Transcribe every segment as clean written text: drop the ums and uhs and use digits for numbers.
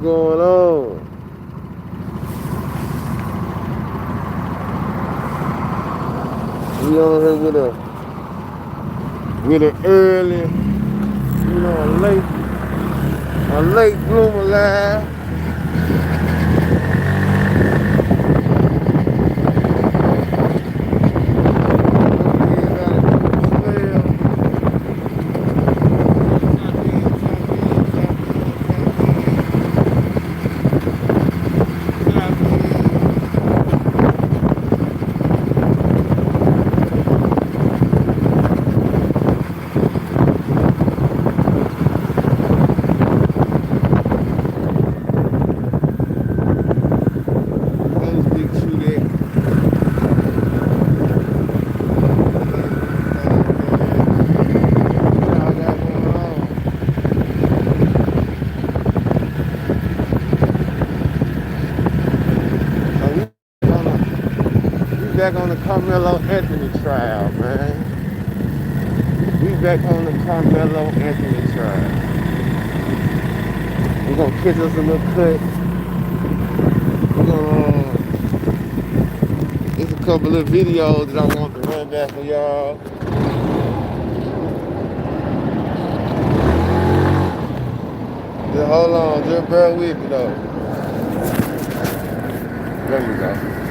Going on? We on here with an early, a late bloomer live. Back on the Karmelo Anthony trial, man. We back on the Karmelo Anthony trial. We're gonna catch us a little cut. We're gonna there's a couple of videos that I want to run back for y'all. Just hold on, just bear with me though. There we go.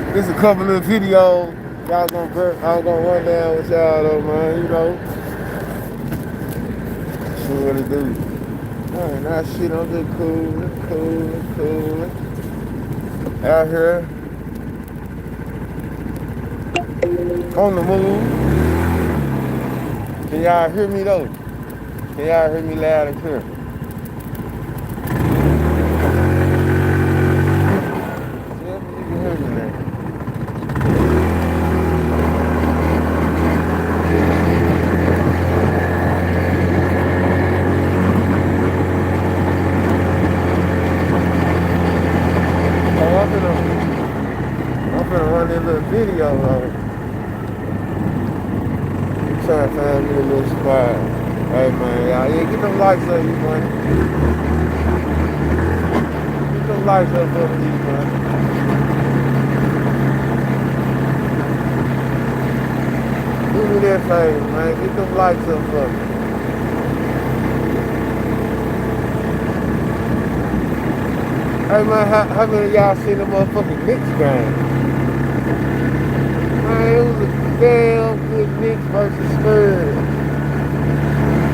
There's a couple of videos I'm gonna run down with y'all though, man, See what it do. Man, that shit, I'm just cool. Out here. On the move. Can y'all hear me though? Can y'all hear me loud and clear? Yeah, you can hear me now. I'm finna run this little video on it. Trying to find me a little spot. Hey man, y'all, yeah, get them lights up, you man. Get them lights up for me, man. Do me that favor, man. Get them lights up for me. Hey man, how many of y'all seen the motherfucking Knicks game? Man, it was a damn good Knicks versus Spurs.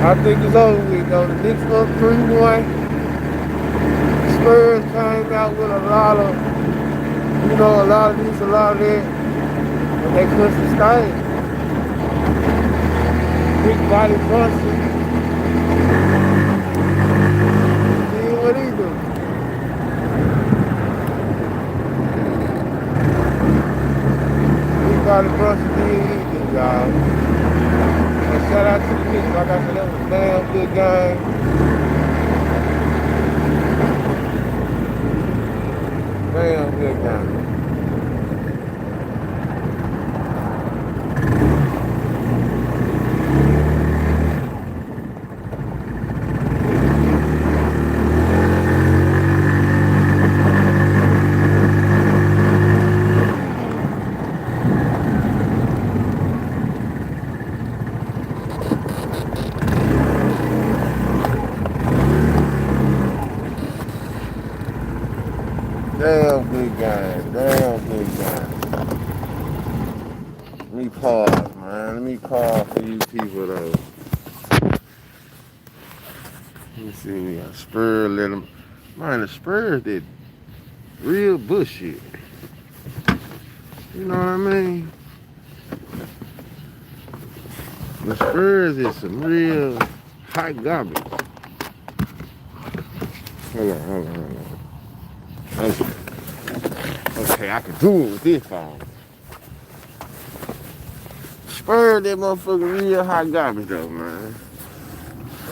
I think it's over with though. The Knicks up 3-1. Spurs came out with a lot of this, a lot of that. But they couldn't sustain. Big body Brunson. See what he do. Body Brunson did anything, y'all. And shout out to the Knicks. Like I said, that was a damn good game. Damn good game. Damn good game. Let me pause, man. Let me pause for you people, though. Let me see. We got Spurs, let them. Man, the Spurs did real bullshit. You know what I mean? The Spurs is some real hot garbage. Hold on. Okay, I can do it with this phone. Spurs, that motherfucker real hot garbage though, man.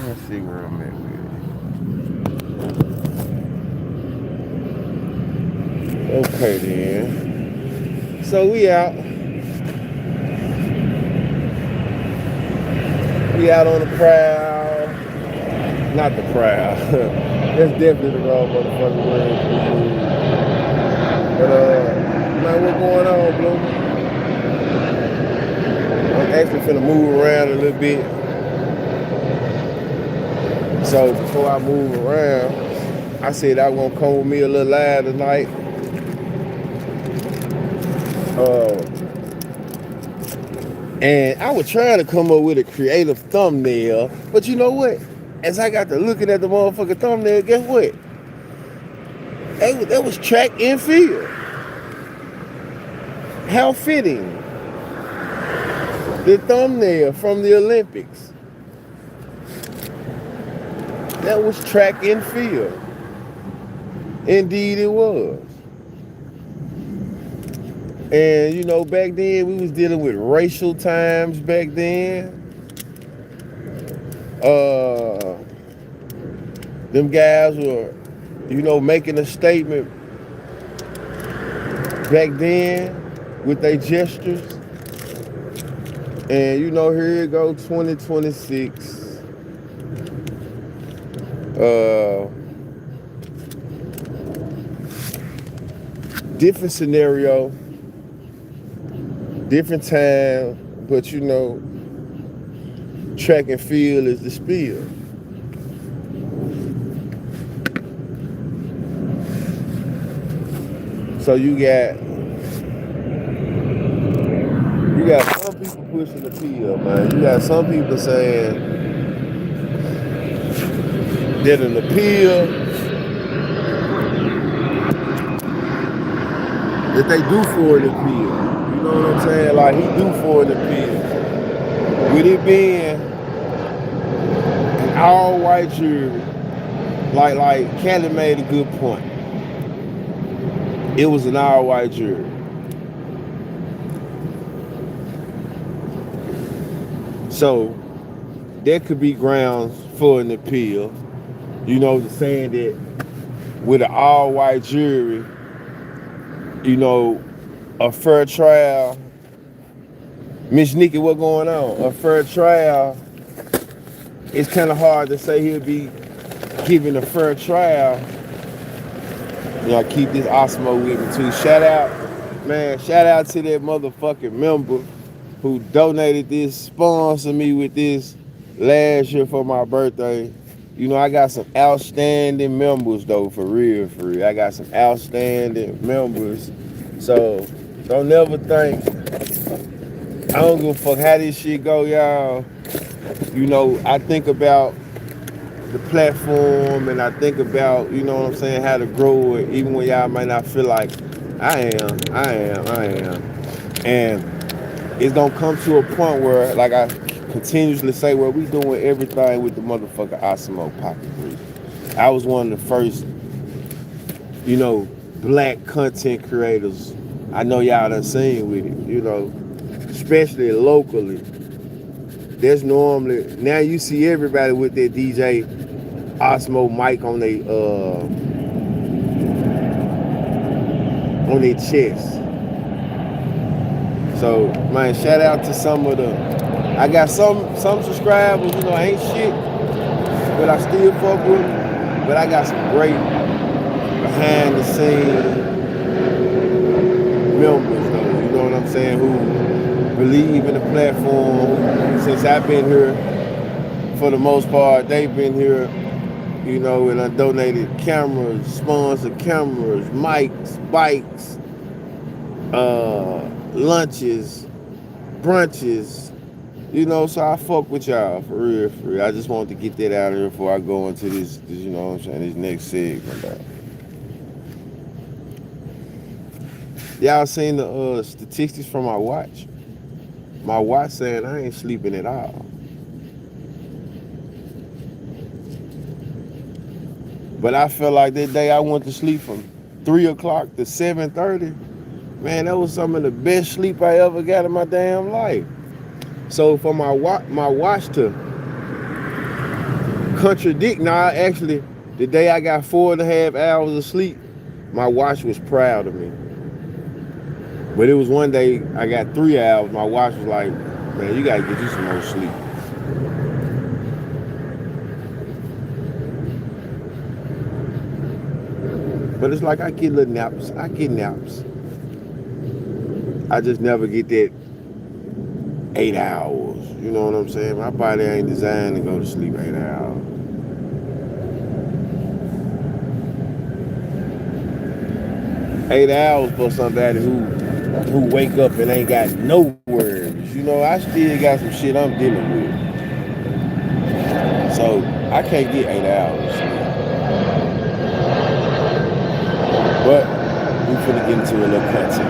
Let's see where I'm at with it. Okay then. So we out. We out on the prowl. not the proud. That's definitely the wrong motherfucking word to use. But man, what's going on, Blue? I'm actually finna move around a little bit. So before I move around, I said I was gonna come with me a little live tonight. And I was trying to come up with a creative thumbnail, but you know what? As I got to looking at the motherfucking thumbnail, guess what? That was track and field. How fitting. The thumbnail from the Olympics. That was track and field. Indeed it was. And you know, back then we was dealing with racial times back then. Them guys were, you know, making a statement back then with their gestures. And you know, here you go, 2026. Different scenario, different time, but you know, track and field is the spiel. So you got some people pushing the pill, man. You got some people saying that an appeal that they do for an appeal. You know what I'm saying? Like he do for an appeal. With it being an all-white jury, like Kelly made a good point. It was an all-white jury. So there could be grounds for an appeal. You know, saying that with an all-white jury, you know, a fair trial. Miss Nikki, what going on? A fair trial. It's kind of hard to say he'll be given a fair trial. You know, I keep this Osmo with me too. Shout out to that motherfucking member who donated this, sponsored me with this last year for my birthday. You know, I got some outstanding members though, for real. I got some outstanding members. So don't never think, I don't give a fuck how this shit go, y'all. You know, I think about the platform and I think about, you know what I'm saying, how to grow it, even when y'all might not feel like I am. And it's gonna come to a point where, like I continuously say, where we doing everything with the motherfucker Osmo pocket breed. I was one of the first, you know, black content creators I know y'all done seen with it, you know, especially locally. There's normally, now you see everybody with their DJ Osmo mic on their chest. So man, shout out to some of the, I got some subscribers, you know, ain't shit, but I still fuck with them. But I got some great behind the scenes members though, you know what I'm saying, who believe in the platform. Since I've been here, for the most part, they've been here, you know, and I donated cameras, sponsored cameras, mics, bikes, lunches, brunches, you know, so I fuck with y'all, for real. I just wanted to get that out of here before I go into this, you know what I'm saying, this next segment. Y'all seen the statistics from my watch? My watch saying I ain't sleeping at all. But I felt like that day I went to sleep from 3 o'clock to 7:30. Man, that was some of the best sleep I ever got in my damn life. So for my watch to contradict, actually, the day I got 4.5 hours of sleep, my watch was proud of me. But it was one day I got 3 hours, my watch was like, man, you gotta get you some more sleep. But it's like I get little naps. I get naps. I just never get that 8 hours. You know what I'm saying? My body ain't designed to go to sleep 8 hours. Eight hours for somebody who wake up and ain't got no worries. You know, I still got some shit I'm dealing with. So I can't get 8 hours. But we finna get into a little content.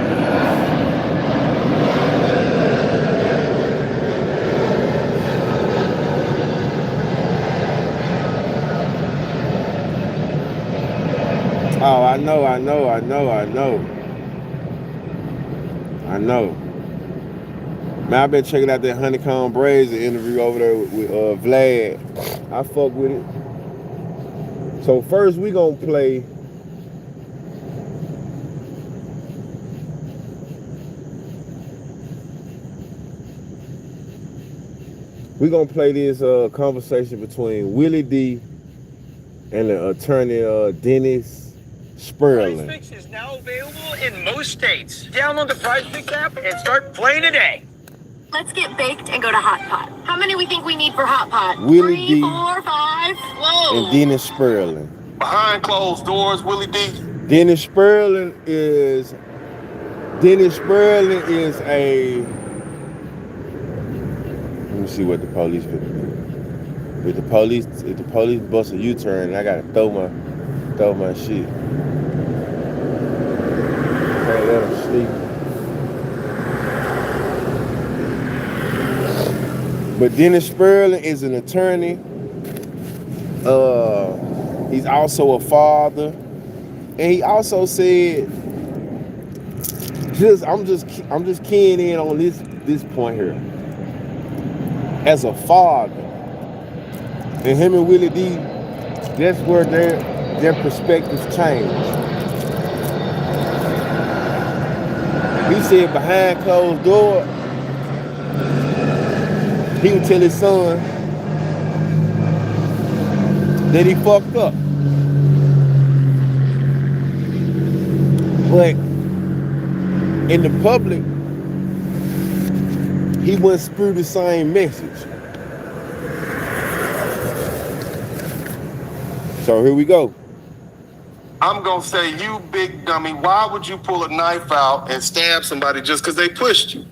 Oh, I know. Man, I've been checking out that Honeycomb Braids interview over there with Vlad. I fuck with it. So first we gonna play this conversation between Willie D and the attorney Dennis Sperling. Prize Picks is now available in most states. Download the Prize Picks app and start playing today. Let's get baked and go to Hot Pot. How many we think we need for Hot Pot? Willie 3, D 4, 5. Whoa. and Dennis Sperling. Behind closed doors, Willie D. Dennis Sperling is a. Let me see what the police will do. If the police bust a U-turn, I gotta throw my shit. Can't let them sleep. But Dennis Sperling is an attorney. He's also a father, and he also said, I'm just keying in on this point here. As a father, and him and Willie D, that's where their perspectives change. He said behind closed door, he would tell his son that he fucked up. But in the public, he wouldn't spew the same message. So here we go. I'm gonna say, you big dummy, why would you pull a knife out and stab somebody just because they pushed you?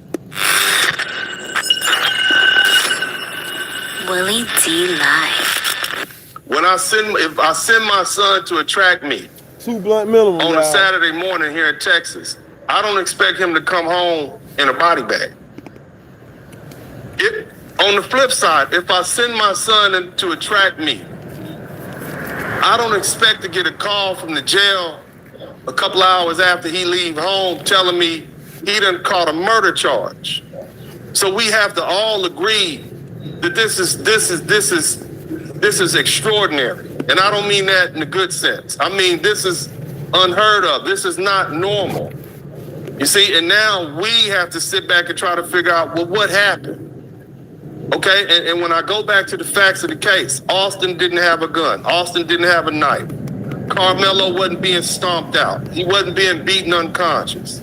Willie D live. If I send my son to a track meet 2 blunt minimum on a Saturday morning here in Texas, I don't expect him to come home in a body bag. On the flip side, if I send my son into a track meet, I don't expect to get a call from the jail a couple hours after he leave home telling me he done caught a murder charge. So we have to all agree that this is extraordinary. And I don't mean that in a good sense. I mean, this is unheard of. This is not normal. You see, and now we have to sit back and try to figure out, well, what happened? Okay, and when I go back to the facts of the case, Austin didn't have a gun. Austin didn't have a knife. Karmelo wasn't being stomped out. He wasn't being beaten unconscious.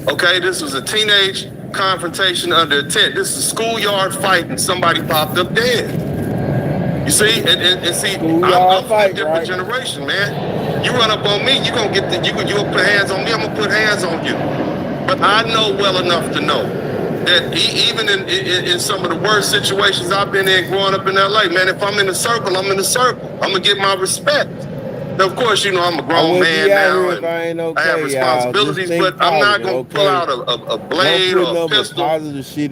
Okay, this was a teenage confrontation under a tent. This is a schoolyard fight and somebody popped up dead. You see, and see, I'm from a different generation, man. You run up on me, you'll put hands on me, I'm gonna put hands on you. But I know well enough to know that even in some of the worst situations I've been in growing up in LA, man, if I'm in a circle, I'm in a circle. I'm gonna get my respect. Now, of course, you know, I'm a grown man now and I have responsibilities, but I'm not gonna pull out a blade or a pistol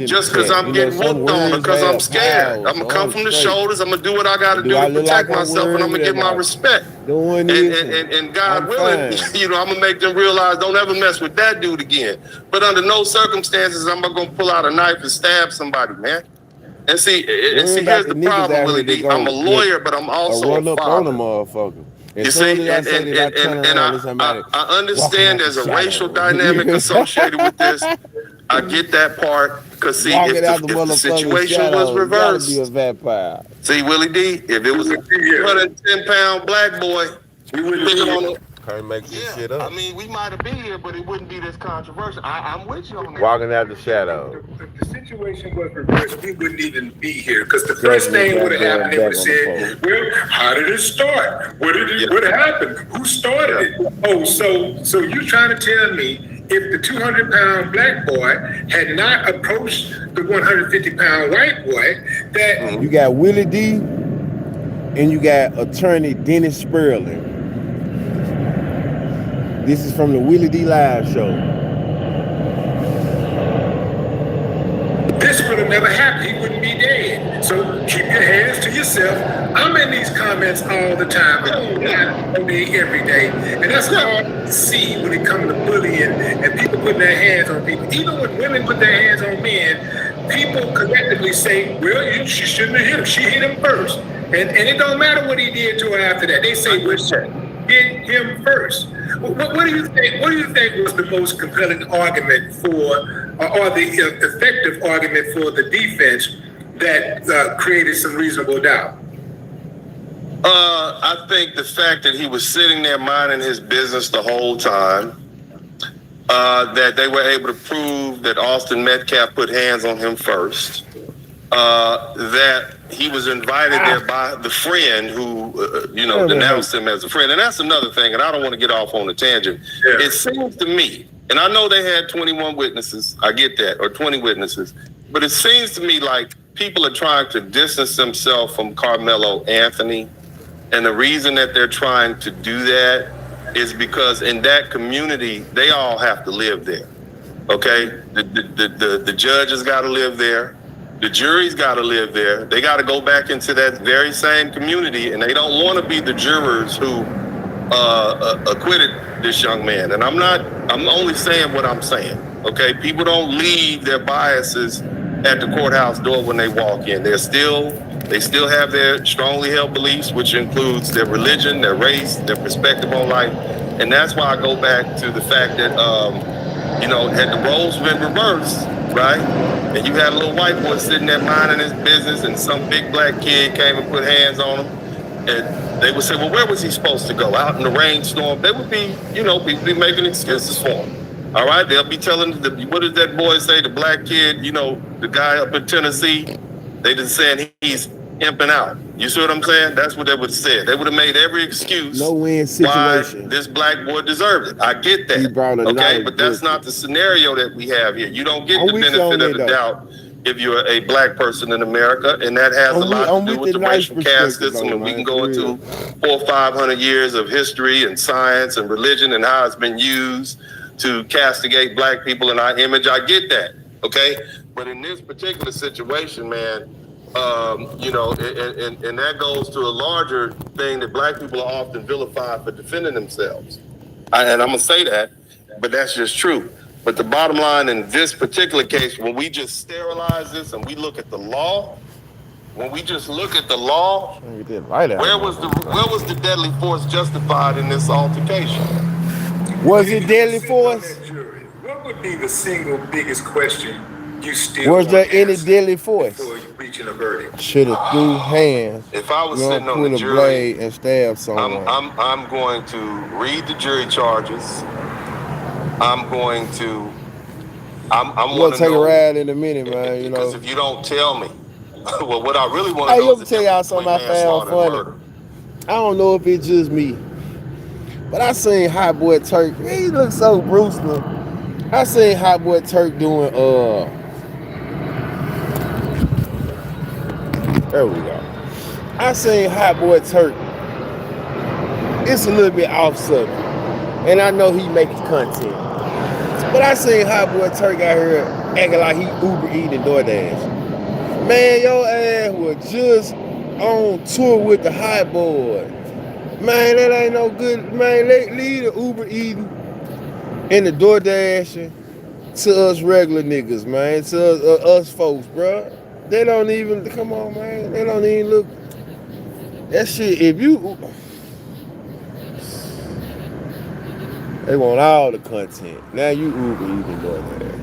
just because I'm getting whooped on or because I'm scared. I'm gonna come from the shoulders, I'm gonna do what I gotta do to protect myself, and I'm gonna get my respect. And God willing, you know, I'm gonna make them realize don't ever mess with that dude again. But under no circumstances I'm gonna pull out a knife and stab somebody, man. And see, here's the problem, Willie D. I'm a lawyer, but I'm also a father. You see, and I understand there's a racial dynamic associated with this. I get that part, because see, if the situation was reversed, see, Willie D, if it was a 210-pound black boy, Can't make this shit up. I mean, we might have been here, but it wouldn't be this controversial. I'm with you on that. Walking out the shadow. If the situation was reversed, we wouldn't even be here because the first thing would have happened, they would have said, well, how did it start? What happened? Who started it? Oh, so you're trying to tell me if the 200-pound black boy had not approached the 150-pound white boy, that You got Willie D and you got attorney Dennis Sperling. This is from the Willie D Live show. this would have never happened. He wouldn't be dead. So keep your hands to yourself. I'm in these comments all the time. All day, every day. And that's hard to see when it comes to bullying and people putting their hands on people. Even when women put their hands on men, people collectively say, well, she shouldn't have hit him. She hit him first. And it don't matter what he did to her after that. They say, well, hit him first. What do you think? What do you think was the most compelling argument for, or the effective argument for the defense that created some reasonable doubt? I think the fact that he was sitting there minding his business the whole time, that they were able to prove that Austin Metcalf put hands on him first, that he was invited there by the friend who, denounced him as a friend. And that's another thing, and I don't want to get off on a tangent. Yeah. It seems to me, and I know they had 21 witnesses, I get that, or 20 witnesses, but it seems to me like people are trying to distance themselves from Karmelo Anthony. And the reason that they're trying to do that is because in that community, they all have to live there. Okay? The judges got to live there. The jury's got to live there. They got to go back into that very same community, and they don't want to be the jurors who acquitted this young man. And I'm only saying what I'm saying. Okay? People don't leave their biases at the courthouse door when they walk in. They still have their strongly held beliefs, which includes their religion, their race, their perspective on life. And that's why I go back to the fact that, had the roles been reversed, right? And you had a little white boy sitting there minding his business and some big black kid came and put hands on him. And they would say, well, where was he supposed to go? Out in the rainstorm? They would be, people be making excuses for him. All right? They'll be telling, what did that boy say? The black kid, the guy up in Tennessee, they just saying he's imping out. You see what I'm saying? That's what they would have said. They would have made every excuse No-win situation. why this black boy deserved it. I get that. Okay, but that's not the scenario that we have here. You don't get the benefit of the doubt if you're a black person in America, and that has a lot to do with the racial caste system, and we can go into 400 or 500 years of history and science and religion and how it's been used to castigate black people in our image. I get that, okay? But in this particular situation, man, and that goes to a larger thing that black people are often vilified for defending themselves. And I'm going to say that, but that's just true. But the bottom line in this particular case, when we just sterilize this and we look at the law, where was the deadly force justified in this altercation? Was it deadly force? What would be the single biggest question you still was there any deadly force? Before you reaching a verdict? Should have threw hands. If I was sitting on the jury, blade and stabbed someone. I'm going to read the jury charges. I'm going to take a ride in a minute, man. Because if you don't tell me, well, what I really want to know is the tell y'all something I found funny. I don't know if it's just me, but I seen Hot Boy Turk. Man, he looks so Bruce Lee. I seen Hot Boy Turk doing there we go. I seen Hot Boy Turk. It's a little bit off subject, and I know he makes content. But I seen Hot Boy Turk out here acting like he Uber eating DoorDash. Man, your ass was just on tour with the Hot Boy. Man, that ain't no good. Man, leave the Uber eating and the DoorDashing to us regular niggas, man. To us folks, bro. They don't even, come on, man. They don't even look. That shit, if you. They want all the content. Now you Uber even doing that.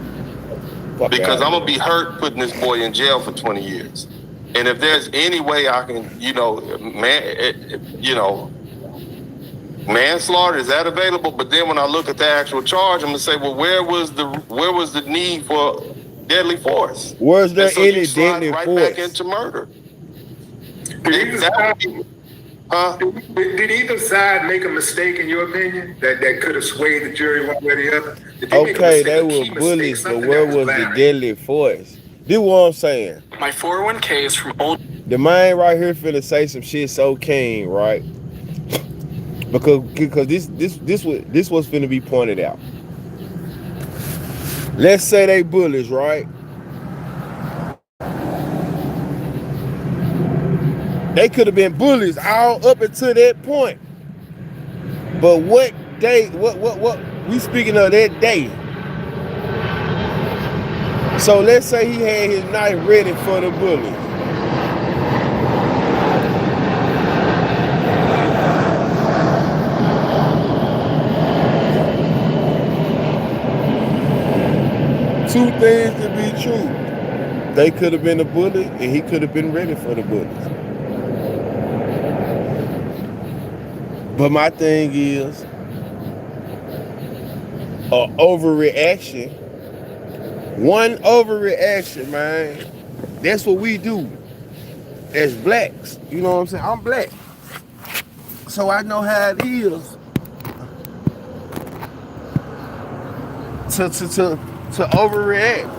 Because I'm going to be hurt putting this boy in jail for 20 years. And if there's any way I can, Manslaughter, is that available? But then when I look at the actual charge, I'm gonna say, well, where was the need for deadly force? Was there And so any you slide deadly right force? back into murder. Did either side make a mistake in your opinion that could have swayed the jury one way or the other? Did they make a Okay, mistake, they a were key mistake, bullies, but something where that was the glaring? deadly force? This what I'm saying. My 401k is from old. The man right here finna say some shit so king, right? Because this was finna be pointed out. Let's say they bullies, right? They could have been bullies all up until that point. But what we speaking of that day. So let's say he had his knife ready for the bullies. Two things to be true. They could have been a bully and he could have been ready for the bullies. But my thing is, an overreaction. One overreaction, man. That's what we do as blacks. You know what I'm saying? I'm black. So I know how it is to overreact.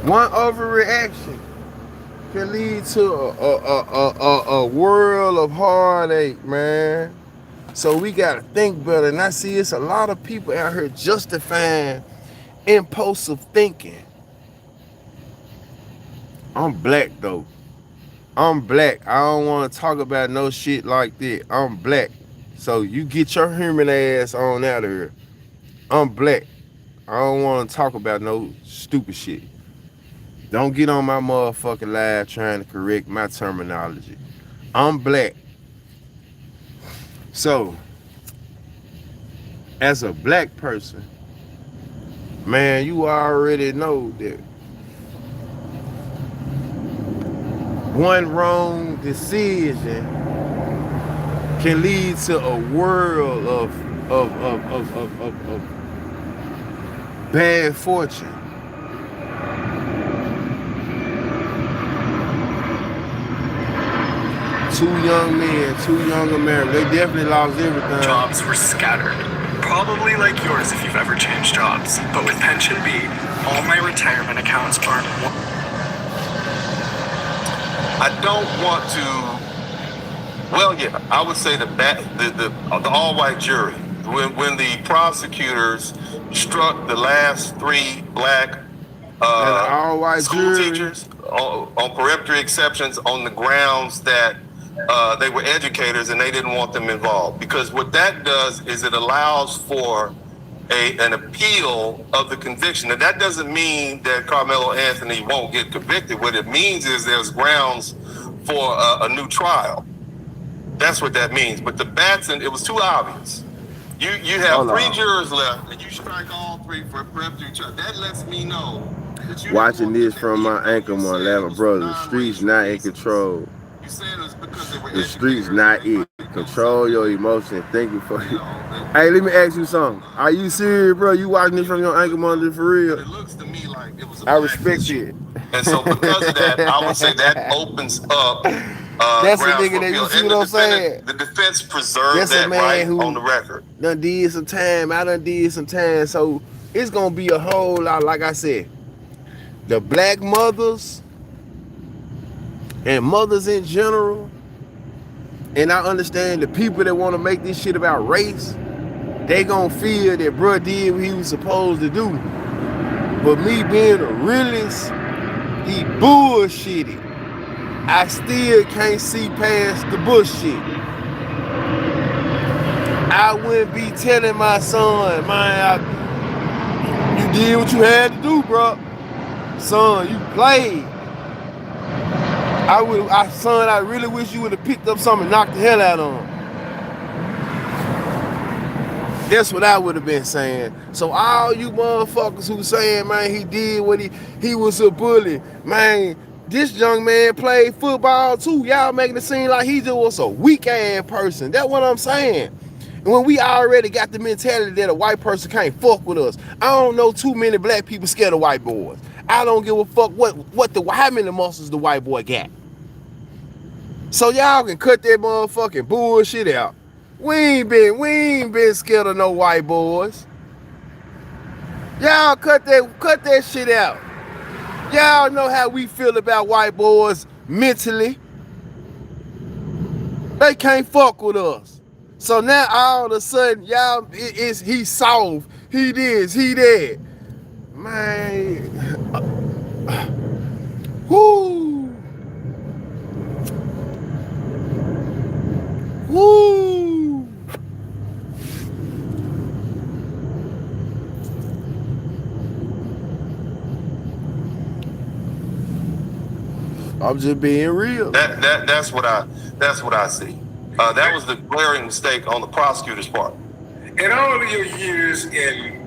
One overreaction can lead to a world of heartache, man. So we gotta think better. And I see it's a lot of people out here justifying impulsive thinking. I'm black though. I'm black. I don't want to talk about no shit like that. I'm black. So you get your human ass on out of here. I'm black. I don't want to talk about no stupid shit. Don't get on my motherfucking live trying to correct my terminology. I'm black. So, as a black person, man, you already know that one wrong decision can lead to a world of bad fortune. Two young men, two young Americans, they definitely lost everything. Jobs were scattered. Probably like yours if you've ever changed jobs. But with Pension B, all my retirement accounts are in one. I don't want to. Well, yeah, I would say the all-white jury. When the prosecutors struck the last three black all-white school jury teachers on peremptory exceptions on the grounds that they were educators and they didn't want them involved. Because what that does is it allows for an appeal of the conviction. And that doesn't mean that Karmelo Anthony won't get convicted. What it means is there's grounds for a new trial. That's what that means. But the Batson, it was too obvious. You have three jurors left, and you strike all three for peremptory trial. That lets me know that you watching this from my ankle, my lava brother. The streets not in control. You said it was because they were the streets not it. Control your emotions. Thank you for it. Hey, let me ask you something. Are you serious, bro? You watching this from your ankle monitor for real? It looks to me like it was. I respect it. And so because of that, I would say that opens up. That's a nigga that, you see what I'm saying? The defense preserved that right on the record. Done did some time. I done did some time. So it's gonna be a whole lot. Like I said, the black mothers and mothers in general, and I understand the people that want to make this shit about race, they gonna feel that bruh did what he was supposed to do. But me being a realist, he bullshitted. I still can't see past the bullshit. I wouldn't be telling my son, man, you did what you had to do, bro. Son, you played. Son, I really wish you would have picked up something and knocked the hell out of him. That's what I would have been saying. So all you motherfuckers who saying, man, he did what he was a bully, man, This young man played football too. Y'all making it seem like he just was a weak ass person. That's what I'm saying. And when we already got the mentality that a white person can't fuck with us. I don't know too many black people scared of white boys. I don't give a fuck how many muscles the white boy got. So y'all can cut that motherfucking bullshit out. We ain't been scared of no white boys. Y'all cut that shit out. Y'all know how we feel about white boys mentally. They can't fuck with us. So now all of a sudden, y'all, he soft, he this, he that. Man. Whoo. Woo. I'm just being real. That's what I see. That was the glaring mistake on the prosecutor's part. In all of your years in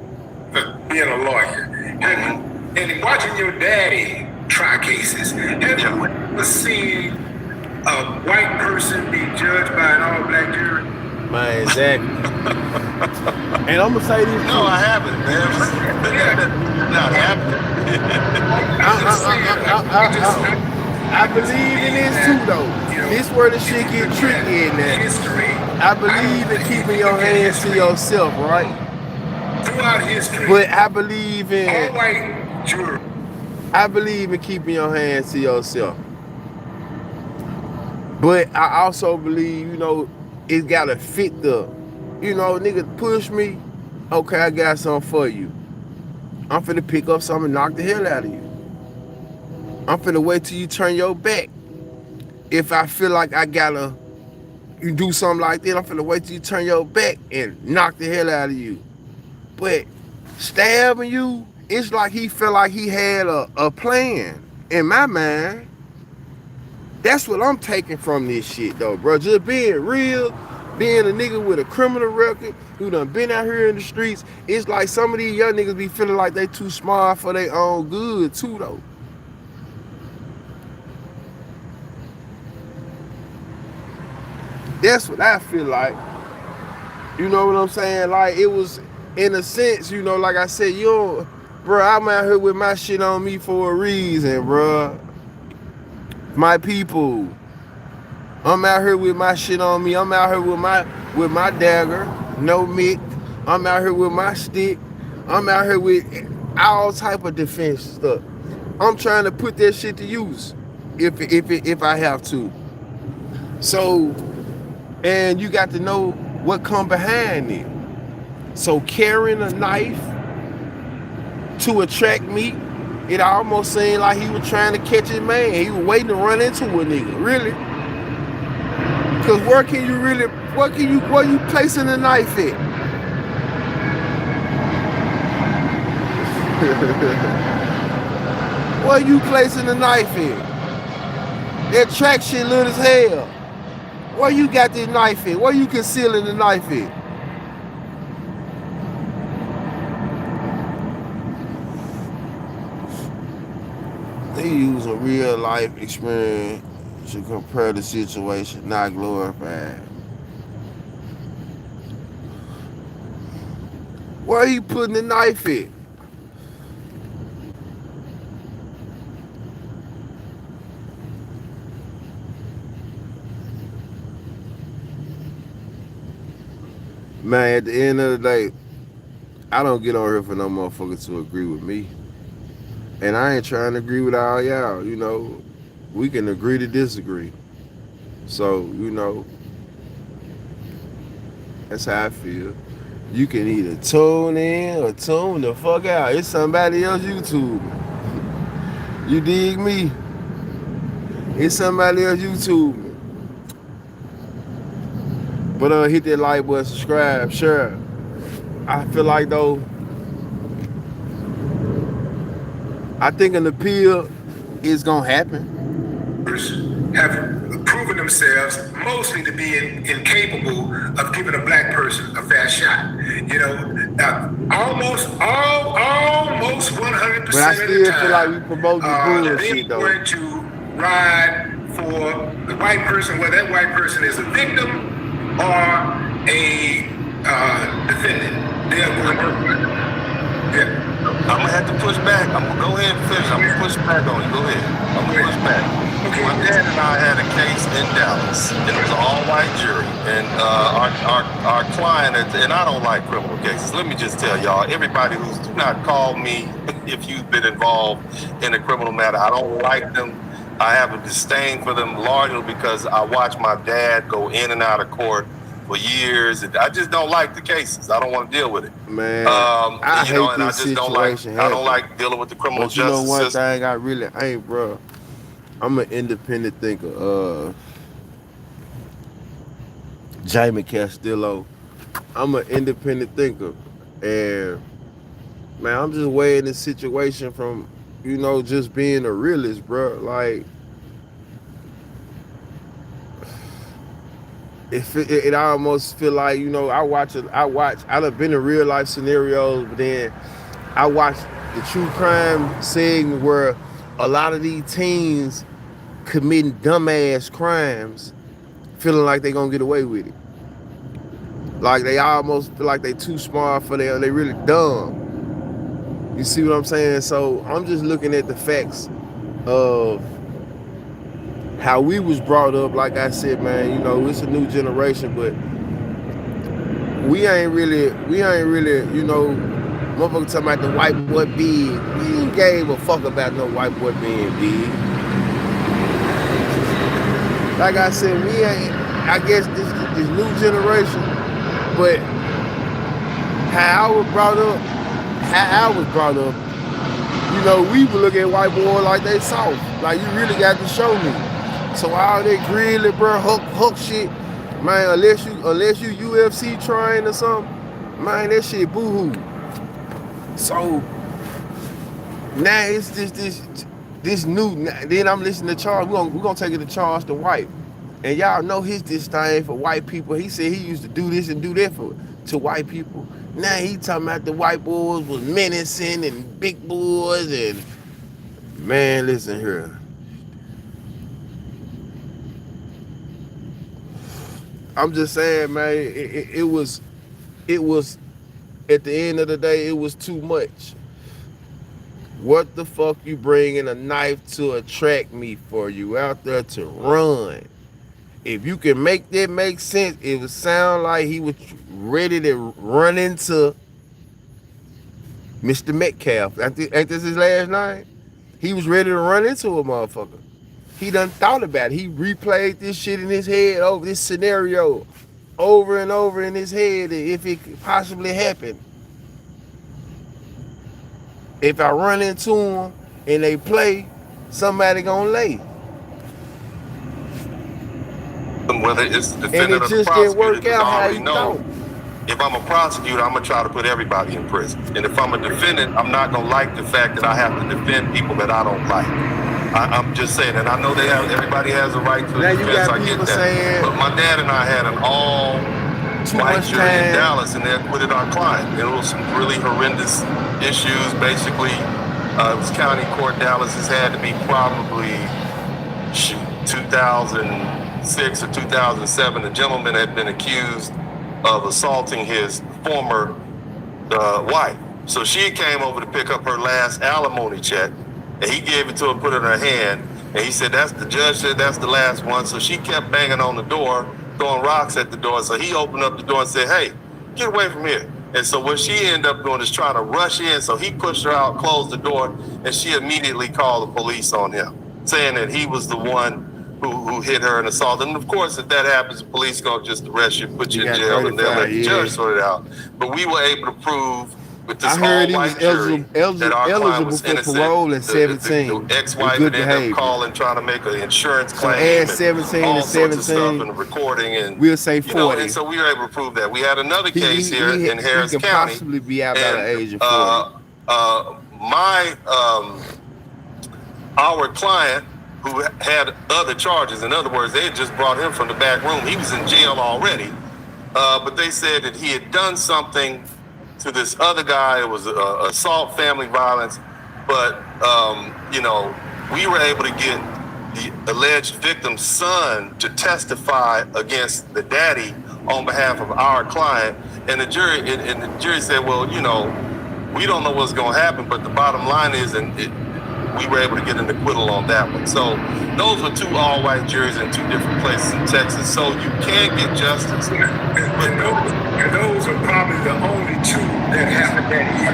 being a lawyer and watching your daddy try cases, have you ever seen a white person be judged by an all-black jury? Man, exactly. And I'm gonna say this. No, I haven't, man. Not happening. I believe in this too, though. This where the shit get tricky in there. I believe in keeping your hands to yourself, right? Throughout history. But I believe in all white jury. I believe in keeping your hands to yourself. But I also believe, you know, it gotta fit the, you know, nigga push me. Okay, I got something for you. I'm finna pick up something and knock the hell out of you. I'm finna wait till you turn your back. If I feel like I gotta you do something like that, I'm finna wait till you turn your back and knock the hell out of you. But stabbing you, it's like he felt like he had a plan in my mind. That's what I'm taking from this shit though, bro. Just being real, being a nigga with a criminal record who done been out here in the streets, it's like some of these young niggas be feeling like they too smart for their own good too though. That's what I feel like. You know what I'm saying? Like it was, in a sense, you know, like I said, bro, I'm out here with my shit on me for a reason, bro. My people. I'm out here with my shit on me. I'm out here with my dagger, no mic. I'm out here with my stick. I'm out here with all type of defense stuff. I'm trying to put that shit to use if I have to. So, and you got to know what come behind it. So carrying a knife to attract me, it almost seemed like he was trying to catch his man. He was waiting to run into a nigga, really. Cause where you placing the knife at? Where you placing the knife at? That track shit lit as hell. Where you got this knife at? Where you concealing the knife at? They use a real life experience to compare the situation, not glorified. Where are you putting the knife at? Man, at the end of the day, I don't get on here for no motherfucker to agree with me. And I ain't trying to agree with all y'all, you know. We can agree to disagree. So, you know, that's how I feel. You can either tune in or tune the fuck out. It's somebody else YouTube. You dig me? It's somebody else YouTube. But hit that like button, subscribe, share. I feel like though, I think an appeal is gonna happen. Have proven themselves mostly to be incapable of giving a black person a fair shot. You know, almost 100% but I of the still time, feel like we promote this bullshit they're though. going to ride for the white person, whether that white person is a victim or a defendant. They're going to work with it. Yeah. I'm gonna have to push back. I'm gonna go ahead and finish. I'm gonna push back on you. Go ahead. I'm gonna push back. Okay. My dad and I had a case in Dallas, and it was an all-white jury. And our client, and I don't like criminal cases. Let me just tell y'all, everybody who's do not call me if you've been involved in a criminal matter. I don't like them. I have a disdain for them largely because I watched my dad go in and out of court for years, and I just don't like the cases. I don't want to deal with it, man. I hate and I this just don't like. situation. I don't like dealing with the criminal But you know justice one system. thing I really ain't, bro. I'm an independent thinker. Jamie Castillo. I'm an independent thinker, and man, I'm just weighing this situation from, just being a realist, bro. Like, it almost feel like, I done been in real life scenarios, but then I watch the true crime segment where a lot of these teens committing dumbass crimes, feeling like they gonna get away with it. Like they almost feel like they too smart for them. They really dumb. You see what I'm saying? So I'm just looking at the facts of how we was brought up. Like I said, man, it's a new generation, but we ain't really, motherfucker talking about the white boy big. We ain't gave a fuck about no white boy being big. Like I said, we ain't, I guess this new generation, but how I was brought up, we would look at white boys like they soft. Like, you really got to show me. So all that grilly, bro, hook shit, man, unless you UFC trained or something, man, that shit boo-hoo. So now it's this new. Then I'm listening to Charles. We're gonna take it to Charles the White, and y'all know his disdain for white people. He said he used to do this and do that to white people. Now he talking about the white boys was menacing and big boys, and man, listen here. I'm just saying, man, it was at the end of the day, it was too much. What the fuck you bringing a knife to attract me for? You out there to run. If you can make that make sense, it would sound like he was ready to run into Mr. Metcalf. Ain't this his last name? He was ready to run into a motherfucker. He done thought about it. He replayed this shit in his head, over this scenario over and over in his head, if it could possibly happen. If I run into him and they play, somebody gonna lay. Whether it's the defendant or the just prosecutor, didn't work out how already he know. thought. If I'm a prosecutor, I'm gonna try to put everybody in prison. And if I'm a defendant, I'm not gonna like the fact that I have to defend people that I don't like. I'm just saying, and I know everybody has a right to Now defense. you got I get people that. saying But my dad and I had an all-white jury in Dallas, and they acquitted our client. And it was some really horrendous issues. Basically, it was county court. Dallas has had to be probably 2006 or 2007. The gentleman had been accused of assaulting his former wife. So she came over to pick up her last alimony check, and he gave it to her, put it in her hand, and he said, the judge said that's the last one. So she kept banging on the door, throwing rocks at the door. So he opened up the door and said, hey, get away from here. And so what she ended up doing is trying to rush in. So he pushed her out, closed the door, and she immediately called the police on him, saying that he was the one who hit her and assaulted. And of course, if that happens, the police gonna just arrest you, put you in jail, and they'll let the judge sort it out. But we were able to prove with this all-white jury that our client was innocent. Parole at 17. The ex-wife ended up calling, trying to make an insurance claim. Add 17 all to sorts of 17. Of and recording, and we'll say 40. And so we were able to prove that. We had another case here in Harris County. Possibly be out by the age of 40. Our client, who had other charges. In other words, they had just brought him from the back room. He was in jail already, but they said that he had done something to this other guy. It was assault, family violence, but we were able to get the alleged victim's son to testify against the daddy on behalf of our client, and the jury said, well, you know, we don't know what's going to happen, but the bottom line is, we were able to get an acquittal on that one. So those were 2 all-white juries in 2 different places in Texas. So you can get justice. And those are probably the only 2 that happened that year.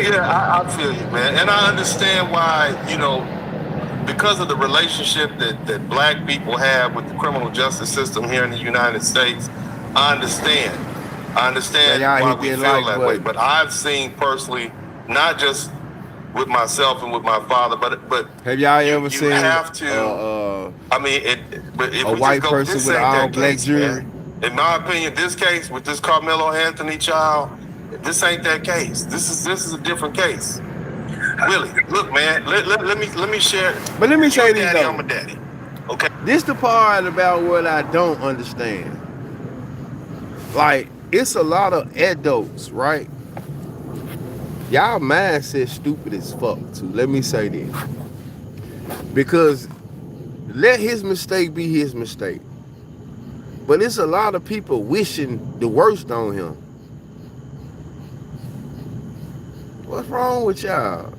Yeah, I feel you, man. And I understand why, you know, because of the relationship that black people have with the criminal justice system here in the United States, I understand why we feel that way. But I've seen personally, not just with myself and with my father, but have y'all ever seen have to, I mean, but if a white person with an all-black jury? Man, in my opinion, this case with this Karmelo Anthony child, this ain't that case. This is a different case. Really, look, man. Let me share. But let me say this though. I'm a daddy. Okay. This the part about what I don't understand. Like, it's a lot of adults, right? Y'all mindset stupid as fuck too. Let me say this. Because let his mistake be his mistake. But it's a lot of people wishing the worst on him. What's wrong with y'all?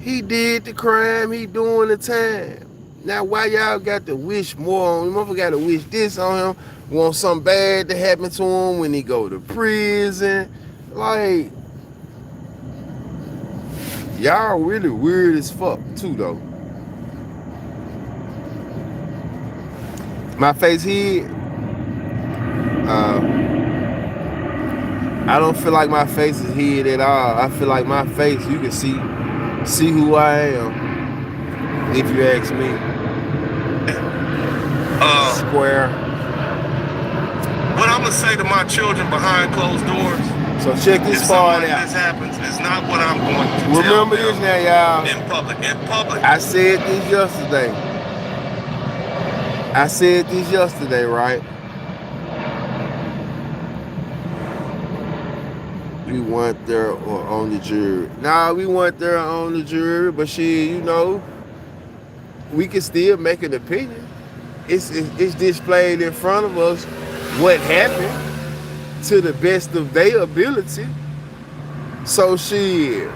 He did the crime, he doing the time. Now why y'all got to wish more on him? Motherfucker got to wish this on him. Want something bad to happen to him when he go to prison. Like, y'all really weird as fuck too though. My face here, I don't feel like my face is hid at all. I feel like my face, you can see who I am, if you ask me. Square. What I'm gonna say to my children behind closed doors. So check this part out. If this happens, it's not what I'm going to remember tell this now, y'all. In public. I said this yesterday, right? We weren't there or on the jury. Nah, we weren't there on the jury, but shit, you know, we can still make an opinion. It's displayed in front of us what happened to the best of their ability. So shit,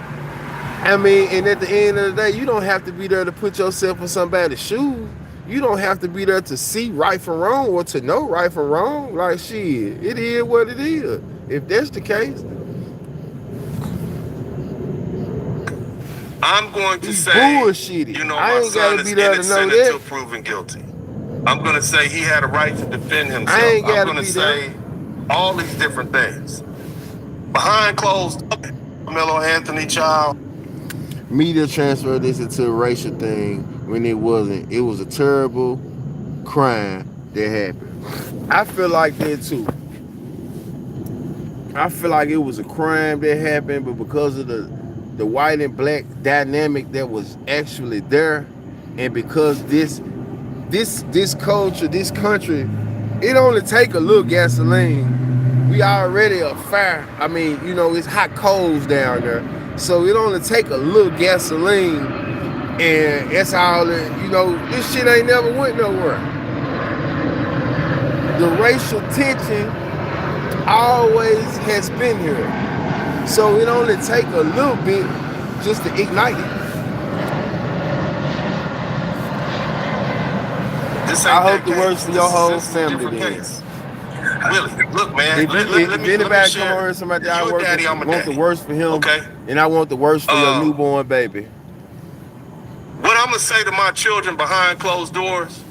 I mean, and at the end of the day, you don't have to be there to put yourself in somebody's shoes. You don't have to be there to see right from wrong or to know right from wrong. Like shit, it is what it is. If that's the case, I'm going to say, bullshitty. You know, I my ain't gotta son be is there to innocent know that. until proven guilty. I'm going to say he had a right to defend himself. I ain't gotta I'm going to say all these different things. Behind closed doors, Karmelo Anthony child. Media transferred this into a racial thing when it wasn't. It was a terrible crime that happened. I feel like that too. I feel like it was a crime that happened, but because of the white and black dynamic that was actually there, and because this culture, this country, it only take a little gasoline. We already a fire. I mean, you know, it's hot coals down there. So it only take a little gasoline, and that's all that, you know, this shit ain't never went nowhere. The racial tension always has been here. So it only take a little bit just to ignite it. I hope the worst for your whole family then. Really, look, man. If anybody come over somebody I work with, want the worst for him, okay? And I want the worst for your newborn baby. What I'm gonna say to my children behind closed doors,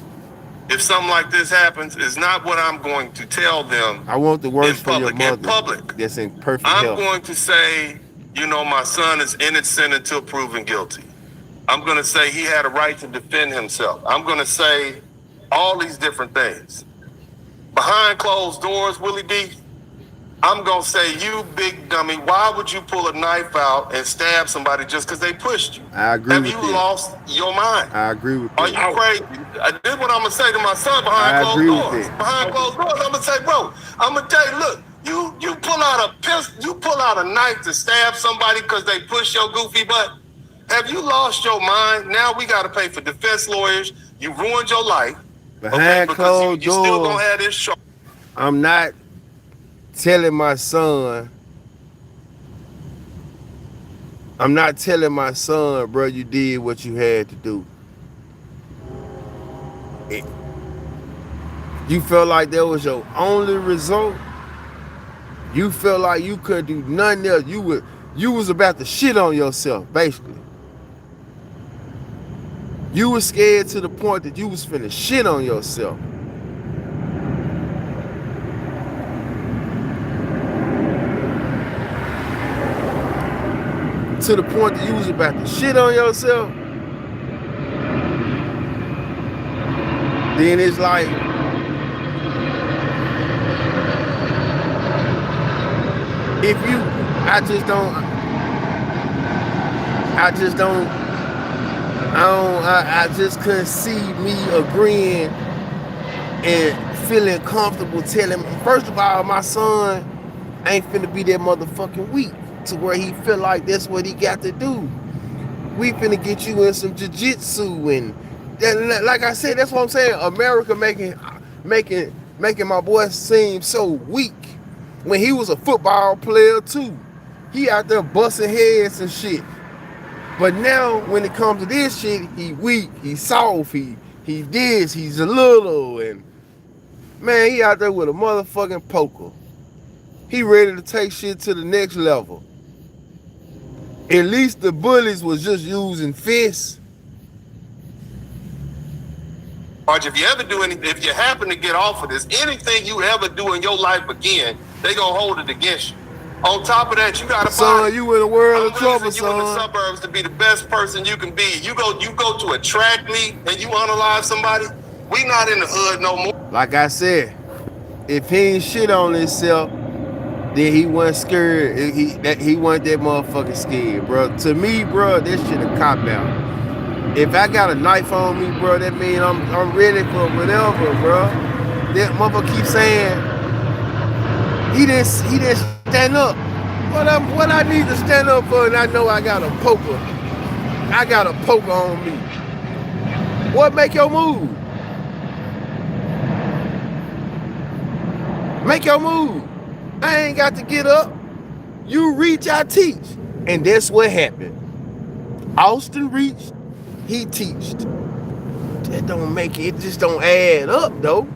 if something like this happens, is not what I'm going to tell them. I want the worst for your mother. In public, that's in perfect I'm health. going to say, you know, my son is innocent until proven guilty. I'm gonna say he had a right to defend himself. I'm gonna say all these different things. Behind closed doors, Willie D, I'm going to say, you big dummy, why would you pull a knife out and stab somebody just because they pushed you? I agree with you. Have you lost your mind? I agree with Are you. you crazy? This is what I'm going to say to my son behind closed doors. Behind closed doors, I'm going to say, bro, I'm going to tell you, look, You pull out a pistol, you pull out a knife to stab somebody because they push your goofy butt. Have you lost your mind? Now we got to pay for defense lawyers. You ruined your life. Behind closed you still doors, gonna have this show. I'm not telling my son. I'm not telling my son, bro, you did what you had to do. You felt like that was your only result. You felt like you couldn't do nothing else. You was about to shit on yourself, basically. You was scared to the point that you was finna shit on yourself. To the point that you was about to shit on yourself. Then it's like, if you, I just couldn't see me agreeing and feeling comfortable telling him. First of all, my son ain't finna be that motherfucking weak to where he feel like that's what he got to do. We finna get you in some jiu-jitsu, and that, like I said, that's what I'm saying. America making my boy seem so weak when he was a football player too. He out there busting heads and shit. But now when it comes to this shit, he weak, he soft, he this, he's a little, and man, he out there with a motherfucking poker. He ready to take shit to the next level. At least the bullies was just using fists. If you ever do anything, if you happen to get off of this, anything you ever do in your life again, they gonna hold it against you. On top of that, you gotta son, you in a world of trouble, son. You in the suburbs to be the best person you can be. You go to a track meet and you unalive somebody. We not in the hood no more. Like I said, if he ain't shit on himself, then he wasn't scared. He wasn't that motherfucking scared, bro. To me, bro, this shit a cop out. If I got a knife on me, bro, that means I'm ready for whatever, bro. That motherfucker keep saying he didn't stand up. What I need to stand up for, and I know I got a poker. I got a poker on me. What make your move? Make your move. I ain't got to get up. You reach, I teach. And that's what happened. Austin reached, he teached. That don't make it just don't add up though.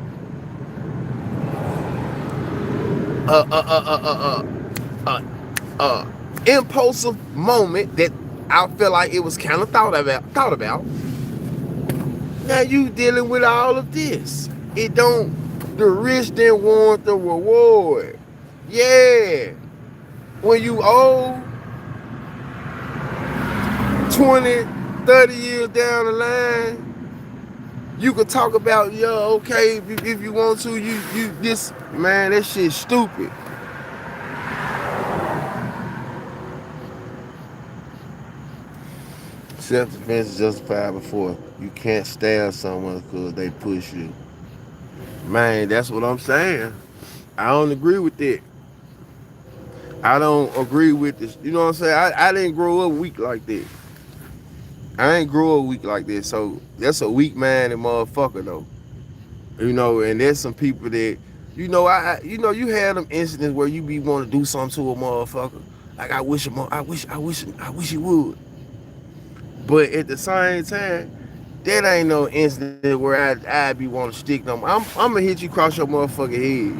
Impulsive moment that I feel like it was kind of thought about. Now you dealing with all of this. The rich didn't want the reward. Yeah. When you old 20, 30 years down the line, you could talk about, okay, if you want to, you this, man, that shit's stupid. Self-defense is justified before. You can't stab someone because they push you. Man, that's what I'm saying. I don't agree with that. I don't agree with this. You know what I'm saying? I didn't grow up weak like that. I ain't grow up weak like this. So that's a weak man and motherfucker though. And there's some people that, you had them incidents where you be want to do something to a motherfucker. Like I wish he would. But at the same time, that ain't no incident where I'd be want to stick them. I'm gonna hit you across your motherfucking head.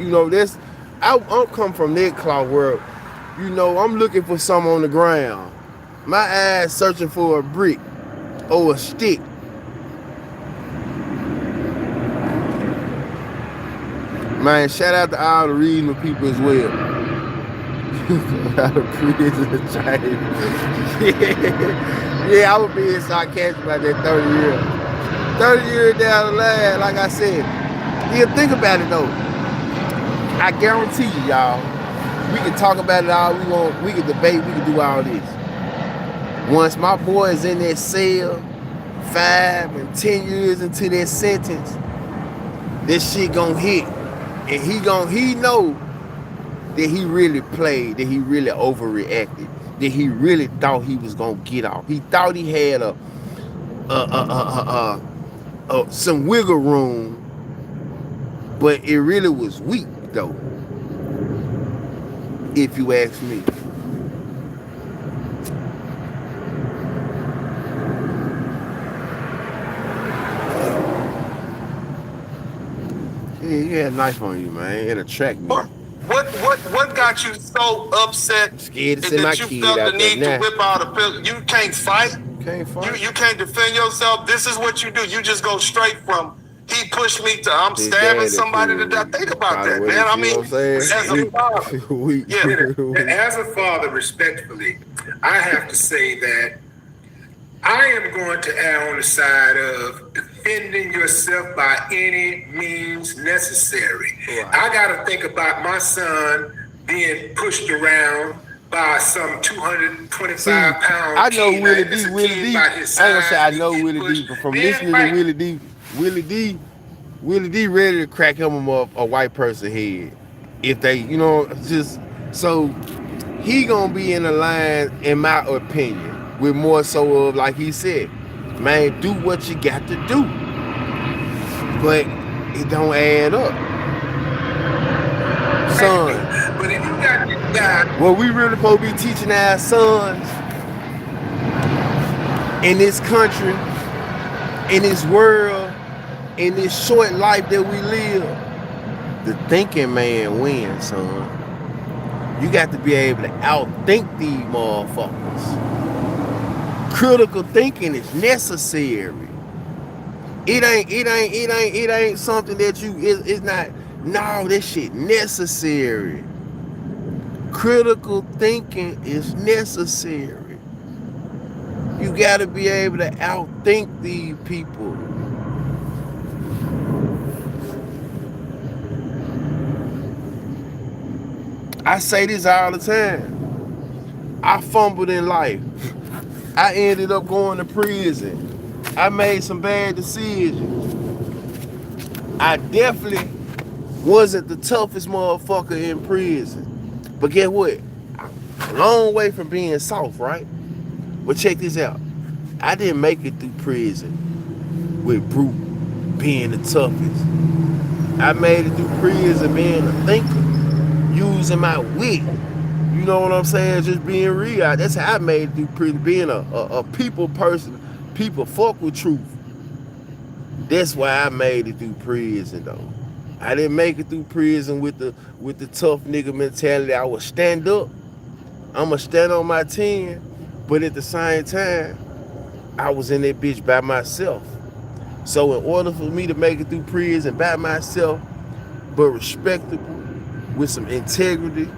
I'm come from that cloth world. I'm looking for something on the ground. My eyes searching for a brick or a stick. Man, shout out to all the reasonable people as well. Out of prison and yeah, I would be sarcastic about that 30 years. 30 years down the line, like I said, think about it though. I guarantee you, y'all, we can talk about it all we want. We can debate. We can do all this. Once my boy is in that cell, 5 and 10 years into that sentence, this shit gonna hit, and he know that he really played, that he really overreacted, that he really thought he was gonna get off. He thought he had some wiggle room, but it really was weak though, if you ask me. Yeah, you had a knife on you, man. It attract me. What got you so upset Scared to send my that you kid felt out the there need to now. whip out a pistol? You can't fight. Can't fight. You can't defend yourself. This is what you do. You just go straight from he pushed me to I'm His stabbing dad somebody to approved. death. Think about Probably that, what man. it- I you mean, know what I'm saying? as a father, We- yeah. As a father, respectfully, I have to say that I am going to err on the side of defending yourself by any means necessary. Right. I got to think about my son being pushed around by some 225 See, pound I know kid. Willie It's D. a Willie kid D. by I ain't his gonna say I size, know he Willie pushed. D, but from Man, listening like, to Willie D ready to crack him up a white person head. If they, you know, just so he gonna be in the line, in my opinion, with more so of like he said, man, do what you got to do, but it don't add up, son. But if you got this guy, What we really supposed to be teaching our sons in this country, in this world, in this short life that we live, the thinking man wins, son. You got to be able to outthink these motherfuckers. Critical thinking is necessary. It ain't something that it's not. No, this shit necessary. Critical thinking is necessary. You got to be able to outthink these people. I say this all the time. I fumbled in life. I ended up going to prison. I made some bad decisions. I definitely wasn't the toughest motherfucker in prison. But guess what? A long way from being soft, right? But check this out. I didn't make it through prison with brute being the toughest. I made it through prison being a thinker, using my wit. You know what I'm saying? Just being real. That's how I made it through prison, being a people person. People fuck with truth. That's why I made it through prison though. I didn't make it through prison with the tough nigga mentality. I would stand up. I'ma stand on my 10, but at the same time, I was in that bitch by myself. So in order for me to make it through prison by myself, but respectable, with some integrity,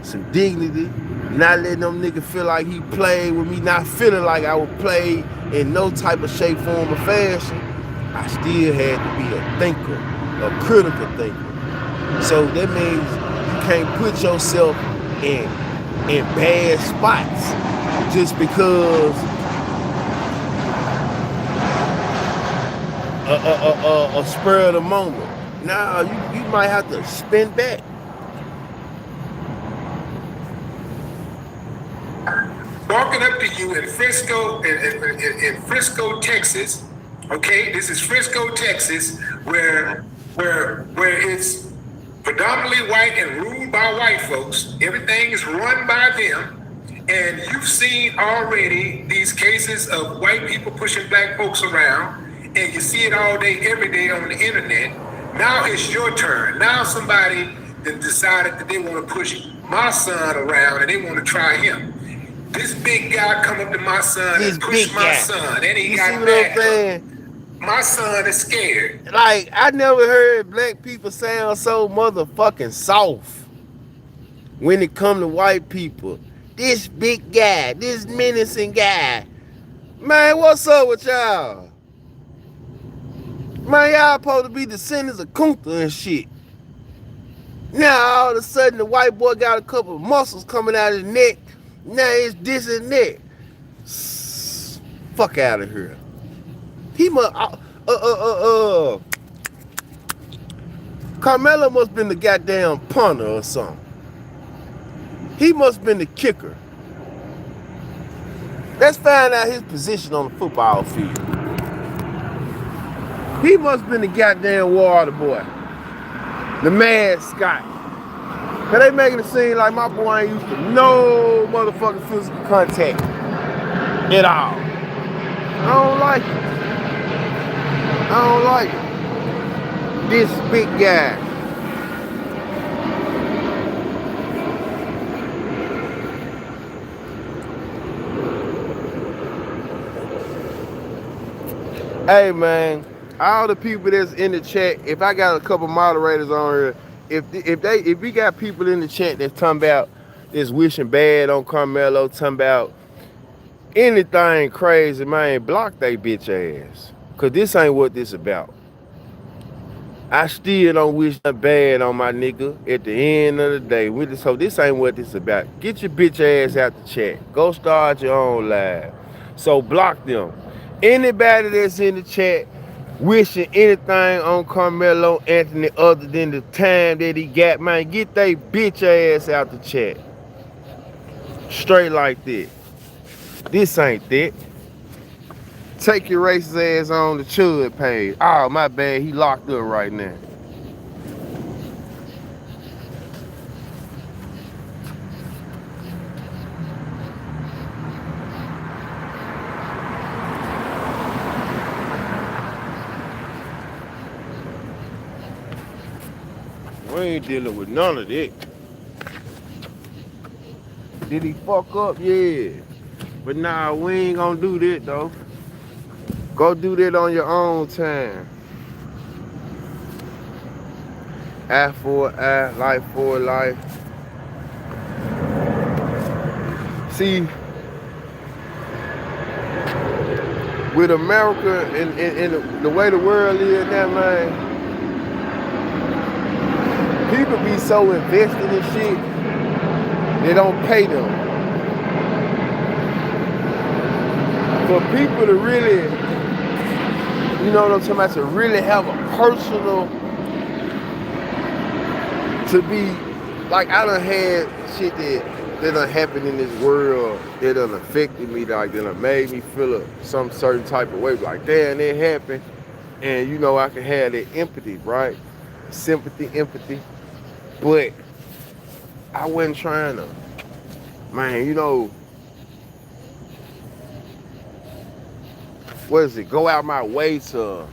some dignity, not letting them niggas feel like he played with me, not feeling like I would play in no type of shape, form, or fashion, I still had to be a thinker, a critical thinker. So that means you can't put yourself in bad spots just because a spur of the moment. Nah, you might have to spin back. walking up to you in Frisco, in Frisco, Texas. Okay, this is Frisco, Texas, where it's predominantly white and ruled by white folks. Everything is run by them. And you've seen already these cases of white people pushing black folks around, and you see it all day, every day on the internet. Now it's your turn. Now somebody that decided that they want to push my son around and they want to try him. This big guy come up to my son and push my son, and he got mad. My son is scared. Like, I never heard black people sound so motherfucking soft when it come to white people. This big guy, this menacing guy. Man, what's up with y'all? Man, y'all supposed to be descendants of Kunta and shit. Now, all of a sudden, the white boy got a couple of muscles coming out of his neck. Now it's this and that. Fuck out of here. He must, Karmelo must been the goddamn punter or something. He must have been the kicker. Let's find out his position on the football field. He must have been the goddamn water boy. The mascot. Cause they making it seem like my boy ain't used to no motherfucking physical contact at all. I don't like it. I don't like it. This big guy. Hey man, all the people that's in the chat, if I got a couple moderators on here, if we got people in the chat that's talking about this wishing bad on Karmelo, talking about anything crazy, man, block they bitch ass. Cause this ain't what this about. I still don't wish nothing bad on my nigga at the end of the day. So this ain't what this about. Get your bitch ass out the chat. Go start your own live. So block them. Anybody that's in the chat wishing anything on Karmelo Anthony other than the time that he got, man, get they bitch ass out the chat. Straight like that. This ain't that. Take your racist ass on the Chud page. Oh, my bad, he locked up right now. We ain't dealing with none of that. Did he fuck up? Yeah. But nah, we ain't gonna do that though. Go do that on your own time. Eye for eye, life for life. See, with America and the way the world is now, man, people be so invested in shit, they don't pay them. For people to really, you know what I'm talking about, to really have a personal, to be, like I done had shit that done happened in this world that done affected me, like that done made me feel some certain type of way, like damn, that happened. And you know, I can have that empathy, right? Sympathy, empathy. But I wasn't trying to, man, you know, what is it, go out my way to,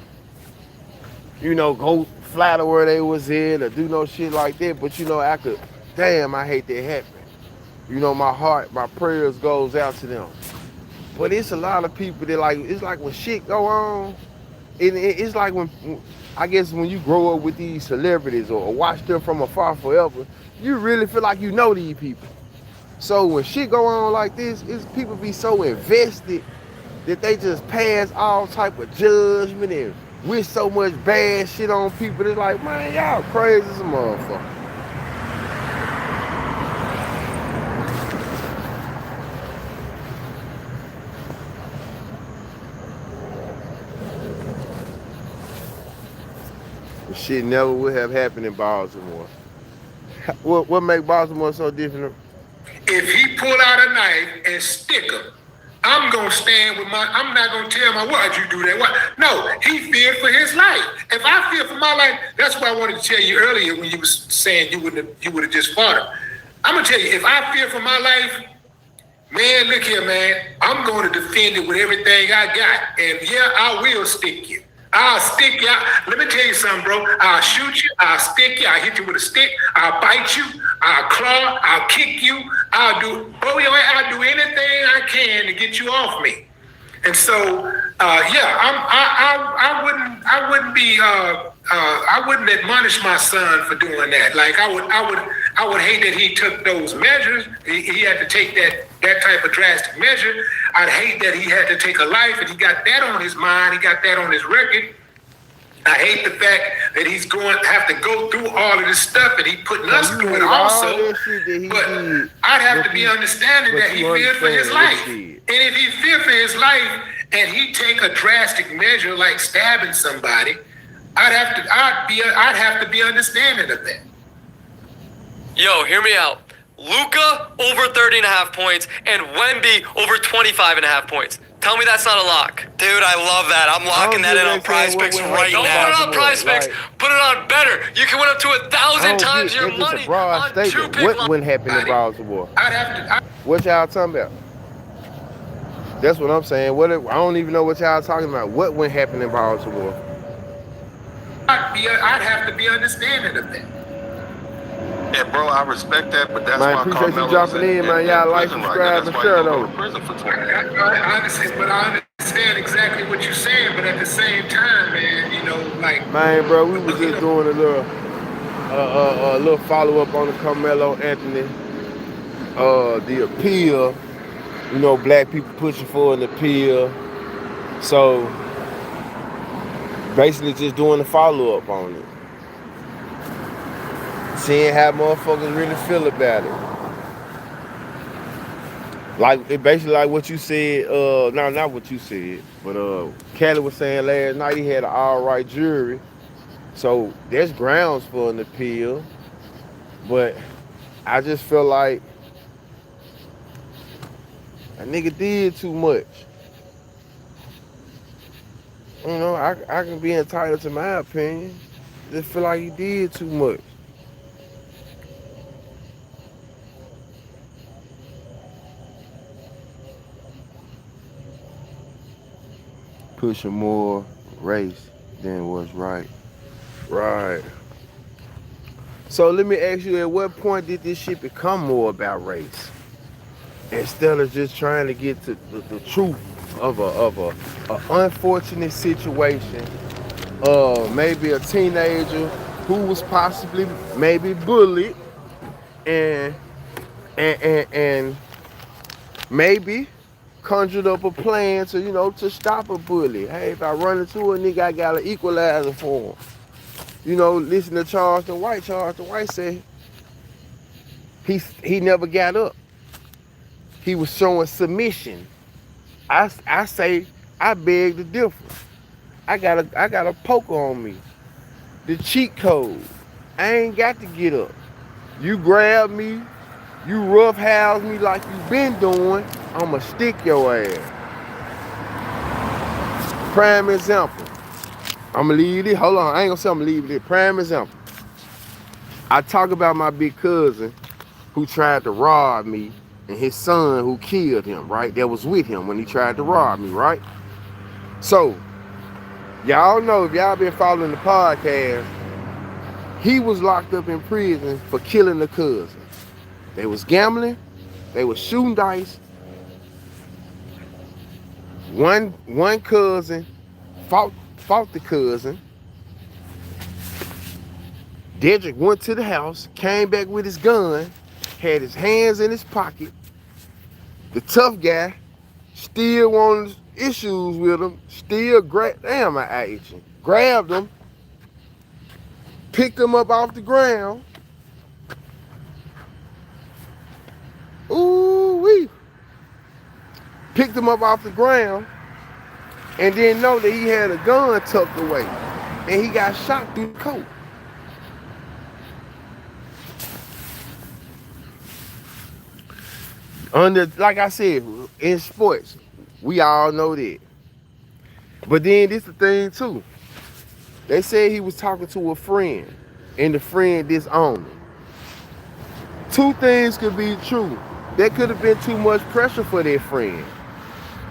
you know, go fly to where they was in or do no shit like that. But you know, I could, damn, I hate that happened. You know, my heart, my prayers goes out to them. But it's a lot of people that like, it's like when shit go on, it's like when, I guess when you grow up with these celebrities or watch them from afar forever, you really feel like you know these people. So when shit go on like this, it's people be so invested that they just pass all type of judgment and wish so much bad shit on people. It's like, man, y'all crazy as a motherfucker. Shit never would have happened in Baltimore. What make Baltimore so different? If he pull out a knife and stick him, I'm gonna stand with I'm not gonna tell my why'd you do that? What? No, he feared for his life. If I fear for my life, that's what I wanted to tell you earlier when you was saying you would have just fought him. I'm gonna tell you, if I fear for my life, man, look here, man, I'm gonna defend it with everything I got. And yeah, I will stick you. I'll stick you. Let me tell you something, bro. I'll shoot you. I'll stick you. I'll hit you with a stick. I'll bite you. I'll claw. I'll kick you. I'll do anything I can to get you off me. And so, I wouldn't admonish my son for doing that. Like I would hate that he took those measures. He had to take that type of drastic measure. I'd hate that he had to take a life, and he got that on his mind. He got that on his record. I hate the fact that he's going to have to go through all of this stuff, and he putting us through it also. But I'd have to be understanding that he feared for his life. And if he feared for his life, and he take a drastic measure like stabbing somebody, I'd have to be understanding of that. Yo, hear me out. Luka over 30.5 points, and Wemby over 25.5 points. Tell me that's not a lock. Dude, I love that. I'm locking that in on Prize Picks right Don't now. put it on Prize Picks. Put it on better. You can win up to 1,000 times your It's money a broad on statement. 2 pick What line. wouldn't happen in Baltimore? I'd have to. What y'all talking about? That's what I'm saying. What I don't even know what y'all talking about. What wouldn't happen in Baltimore? I'd have to be understanding of that. Yeah, bro, I respect that, but that's Man, why appreciate you Carmelo's dropping in, man. Y'all like, prison right subscribe, now. and That's why share he's gonna go those. to prison for 20 years. I understand exactly what you're saying, but at the same time, man, you know, like. Man, bro, we was just doing a little follow up on the Karmelo Anthony, the appeal. You know, black people pushing for an appeal. So basically, just doing a follow up on it, seeing how motherfuckers really feel about it. Like it basically like what you said. No, not what you said, but Kelly was saying last night he had an all right jury. So there's grounds for an appeal, but I just feel like a nigga did too much. You know, I can be entitled to my opinion. Just feel like he did too much. Pushing more race than what's right. Right. So let me ask you, at what point did this shit become more about race? Instead of just trying to get to the truth of a unfortunate situation, maybe a teenager who was possibly maybe bullied and maybe conjured up a plan to, you know, to stop a bully. Hey, if I run into a nigga, I got an equalizer for him. You know, listen to Charleston White. Charleston White said he never got up. He was showing submission. I say I beg the difference. I got a poker on me. The cheat code. I ain't got to get up. You grab me, you roughhouse me like you been doing, I'ma stick your ass. Prime example. I'ma leave it. Hold on, I ain't gonna say I'ma leave it. Prime example. I talk about my big cousin who tried to rob me and his son who killed him, right? That was with him when he tried to rob me, right? So, y'all know, if y'all been following the podcast, he was locked up in prison for killing a cousin. They was gambling, they was shooting dice. One cousin fought the cousin. Dedrick went to the house, came back with his gun, had his hands in his pocket. The tough guy still wanted issues with him, still grabbed him, picked him up off the ground. Ooh-wee. Picked him up off the ground and didn't know that he had a gun tucked away. And he got shot through the coat. Like I said, in sports, we all know that. But then this the thing too. They said he was talking to a friend and the friend disowned him. Two things could be true. There could have been too much pressure for their friend.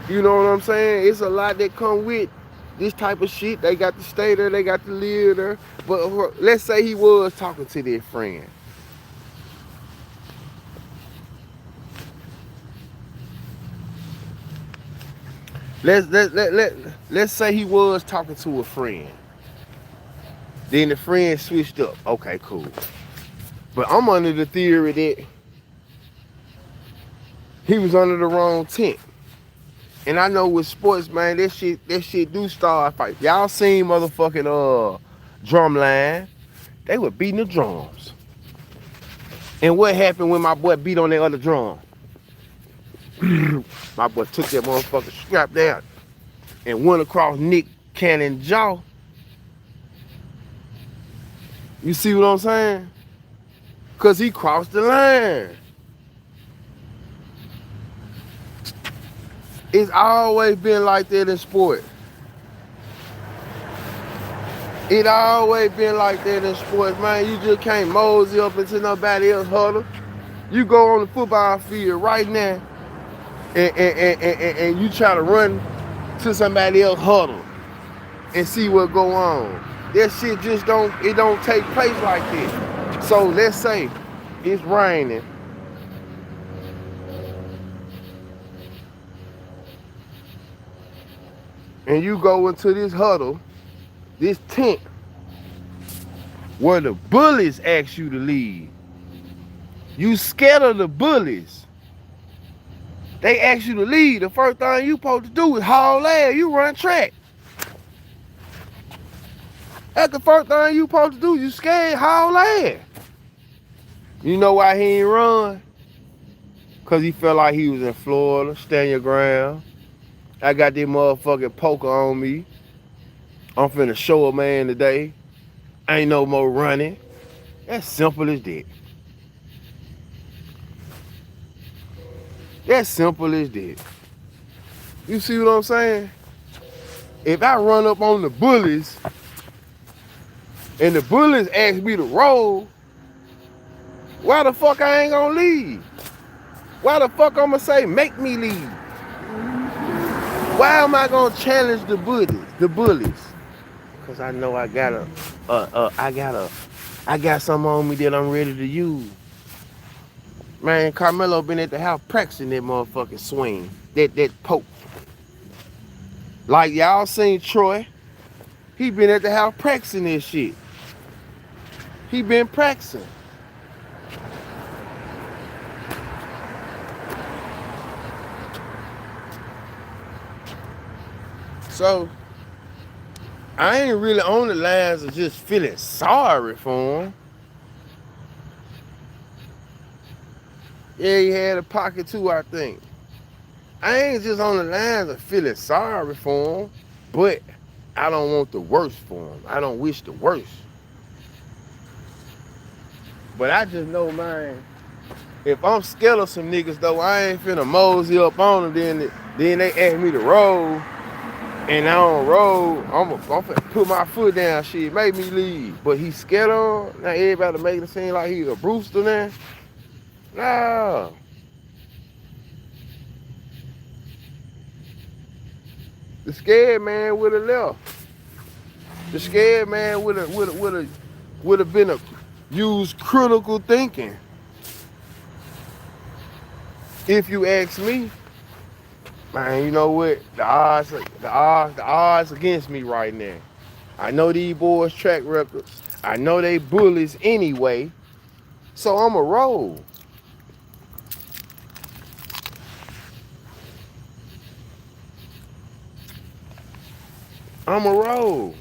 You know what I'm saying? It's a lot that come with this type of shit. They got to stay there, they got to live there. But let's say he was talking to their friend. Let's say he was talking to a friend. Then the friend switched up. Okay, cool. But I'm under the theory that he was under the wrong tent. And I know with sports, man, that shit do start a fight. Y'all seen motherfucking Drumline? They were beating the drums. And what happened when my boy beat on that other drum? My boy took that motherfucker, strapped down, and went across Nick Cannon's jaw. You see what I'm saying? Cause he crossed the line. It's always been like that in sport. It always been like that in sports, man. You just can't mosey up into nobody else huddle. You go on the football field right now and you try to run to somebody else huddle and see what go on. That shit just don't take place like that. So let's say it's raining. And you go into this huddle, this tent, where the bullies ask you to leave. You scared of the bullies. They ask you to leave. The first thing you supposed to do is haul ass. You run track. That's the first thing you supposed to do. You scared, haul ass. You know why he ain't run? Because he felt like he was in Florida. Stand your ground. I got this motherfucking poker on me. I'm finna show a man today. Ain't no more running. That's simple as that. That's simple as that. You see what I'm saying? If I run up on the bullies and the bullies ask me to roll, why the fuck I ain't gonna leave? Why the fuck I'ma say make me leave? Why am I gonna challenge the bullies? Cause I know I got something on me that I'm ready to use. Man, Karmelo been at the house practicing that motherfucking swing, that poke. Like y'all seen Troy, he been at the house practicing this shit. He been practicing. So I ain't really on the lines of just feeling sorry for him. Yeah, he had a pocket too, I think. I ain't just on the lines of feeling sorry for him, but I don't want the worst for him. I don't wish the worst. But I just know, man, if I'm scared of some niggas, though, I ain't finna mosey up on them. Then they ask me to roll, and I don't roll. I'm finna put my foot down, shit, make me leave. But he scared of him. Now everybody making it seem like he's a Brewster now. Nah. The scared man would have left. The scared man would have been used critical thinking. If you ask me, man, you know what? The odds against me right now. I know these boys' track records. I know they bullies anyway. So I'ma roll. I'ma roll.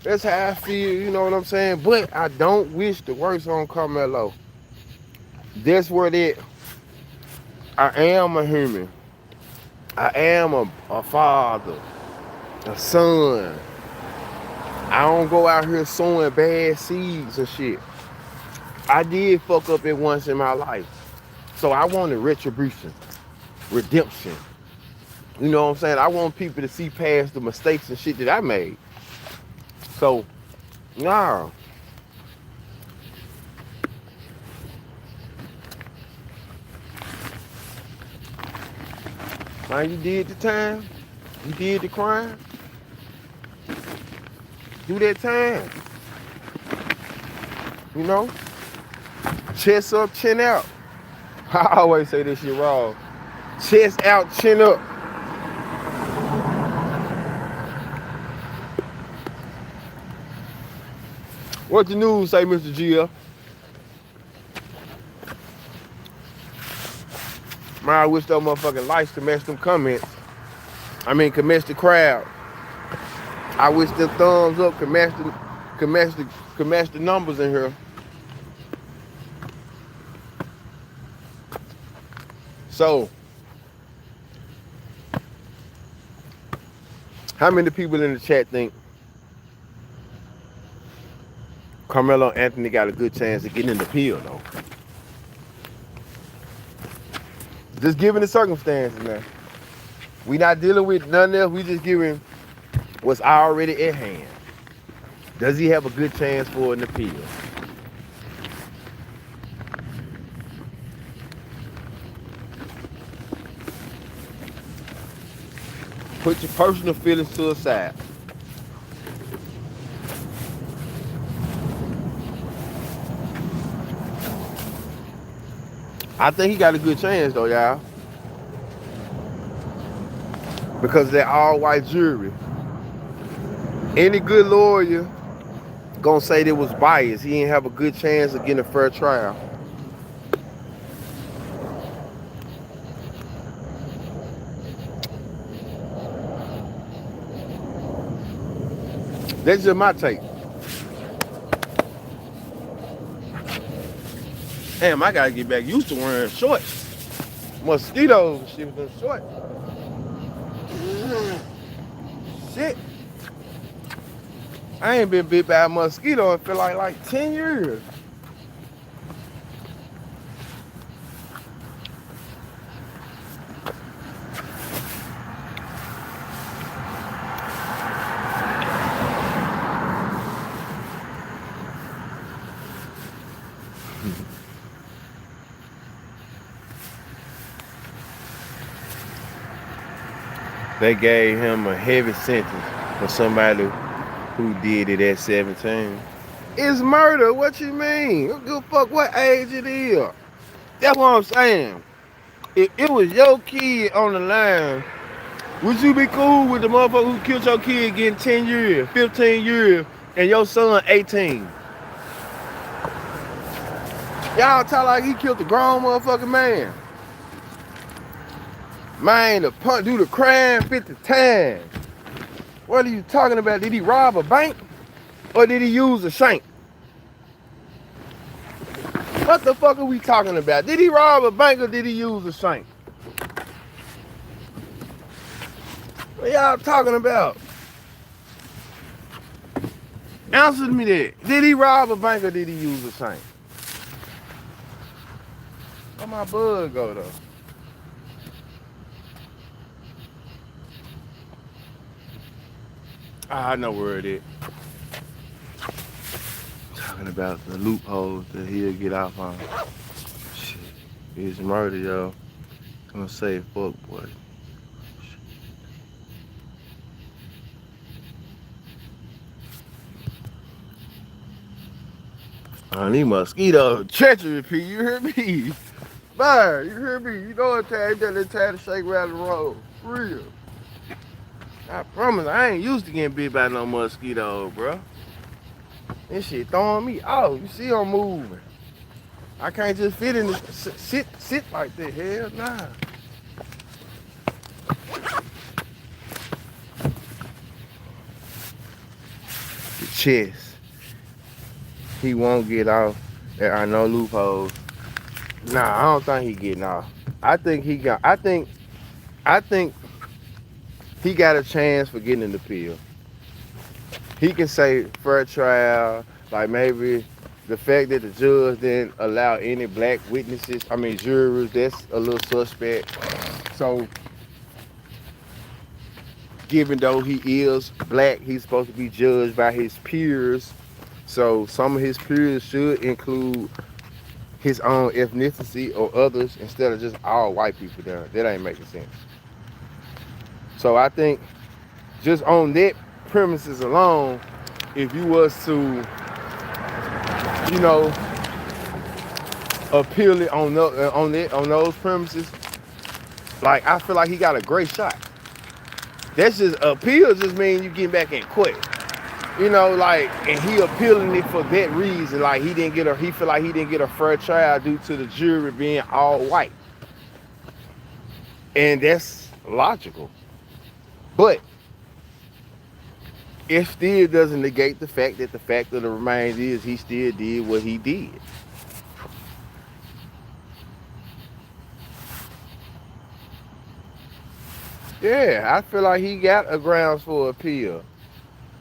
That's how I feel, you know what I'm saying? But I don't wish the worst on Karmelo. That's where I am a human. I am a father, a son. I don't go out here sowing bad seeds and shit. I did fuck up it once in my life. So I wanted retribution, redemption. You know what I'm saying? I want people to see past the mistakes and shit that I made. So, nah. Man, you did the time. You did the crime. Do that time. You know? Chest up, chin out. I always say this shit wrong. Chest out, chin up. What the news say, Mr. GL? Man, I wish those motherfucking lights could match them comments. I mean, could match the crowd. I wish the thumbs up could match the numbers in here. So, how many people in the chat think Karmelo Anthony got a good chance of getting in the appeal, though? Just given the circumstances now. We not dealing with nothing else. We just giving what's already at hand. Does he have a good chance for an appeal? Put your personal feelings to the side. I think he got a good chance though, y'all. Because they're all white jury. Any good lawyer gonna say there was bias. He didn't have a good chance of getting a fair trial. That's just my take. Damn, I gotta get back used to wearing shorts. Mosquitoes, she was in shorts. Shit. I ain't been bit by a mosquito in feel like 10 years. They gave him a heavy sentence for somebody who did it at 17. It's murder. What you mean? Don't give a fuck what age it is. That's what I'm saying. If it was your kid on the line, would you be cool with the motherfucker who killed your kid getting 10 years, 15 years, and your son 18? Y'all talk like he killed a grown motherfucking man. Man, the punk do the crime 50 times. What are you talking about? Did he rob a bank? Or did he use a shank? What the fuck are we talking about? Did he rob a bank or did he use a shank? What y'all talking about? Answer me that. Did he rob a bank or did he use a shank? Where my bud go though? I know where it is. Talking about the loopholes that he'll get off on. Shit. It's murder, yo. I'm gonna say fuck, boy. These mosquitoes treacherous, P. You hear me? Bye, you hear me? You know what time they try to shake around the road. For real. I promise, I ain't used to getting bit by no mosquito, bro. This shit throwing me off. You see I'm moving. I can't just fit in this, sit like that. Hell nah. The chest. He won't get off. There are no loopholes. Nah, I don't think he getting off. I think he got a chance for getting an appeal. He can say fair trial, like maybe the fact that the judge didn't allow any black witnesses, jurors, that's a little suspect. So, given though he is black, he's supposed to be judged by his peers. So some of his peers should include his own ethnicity or others instead of just all white people there. That ain't making sense. So I think just on that premises alone, if you was to, appeal it on those premises, like I feel like he got a great shot. That's just appeal just means you getting back in quick. And he appealing it for that reason. Like he feel like he didn't get a fair trial due to the jury being all white. And that's logical. But it still doesn't negate the fact that the fact of the remains is he still did what he did. Yeah, I feel like he got a grounds for appeal.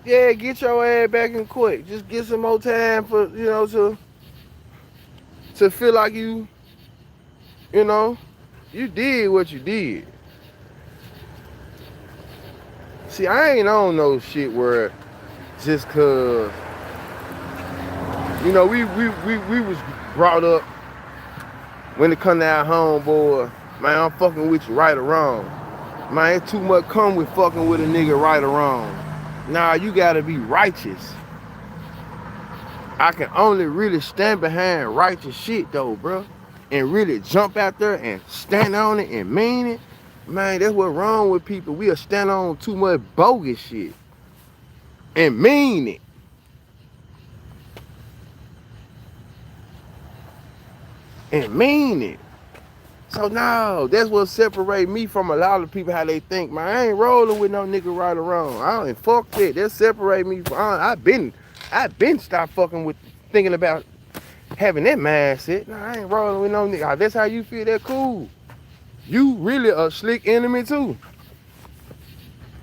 Yeah, get your ass back in quick. Just get some more time for, to feel like you you did what you did. See, I ain't on no shit where just cause, you know, we was brought up when it come to our homeboy, man, I'm fucking with you right or wrong. Man, it's too much come with fucking with a nigga right or wrong. Nah, you gotta be righteous. I can only really stand behind righteous shit though, bro. And really jump out there and stand on it and mean it. Man, that's what's wrong with people. We'll stand on too much bogus shit and mean it. And mean it. So no, that's what separates me from a lot of people, how they think. Man, I ain't rolling with no nigga right or wrong. I don't fuck that. That separate me from, I've been stopped fucking with thinking about having that mindset. Nah, I ain't rolling with no nigga. That's how you feel, that cool. You really a slick enemy too.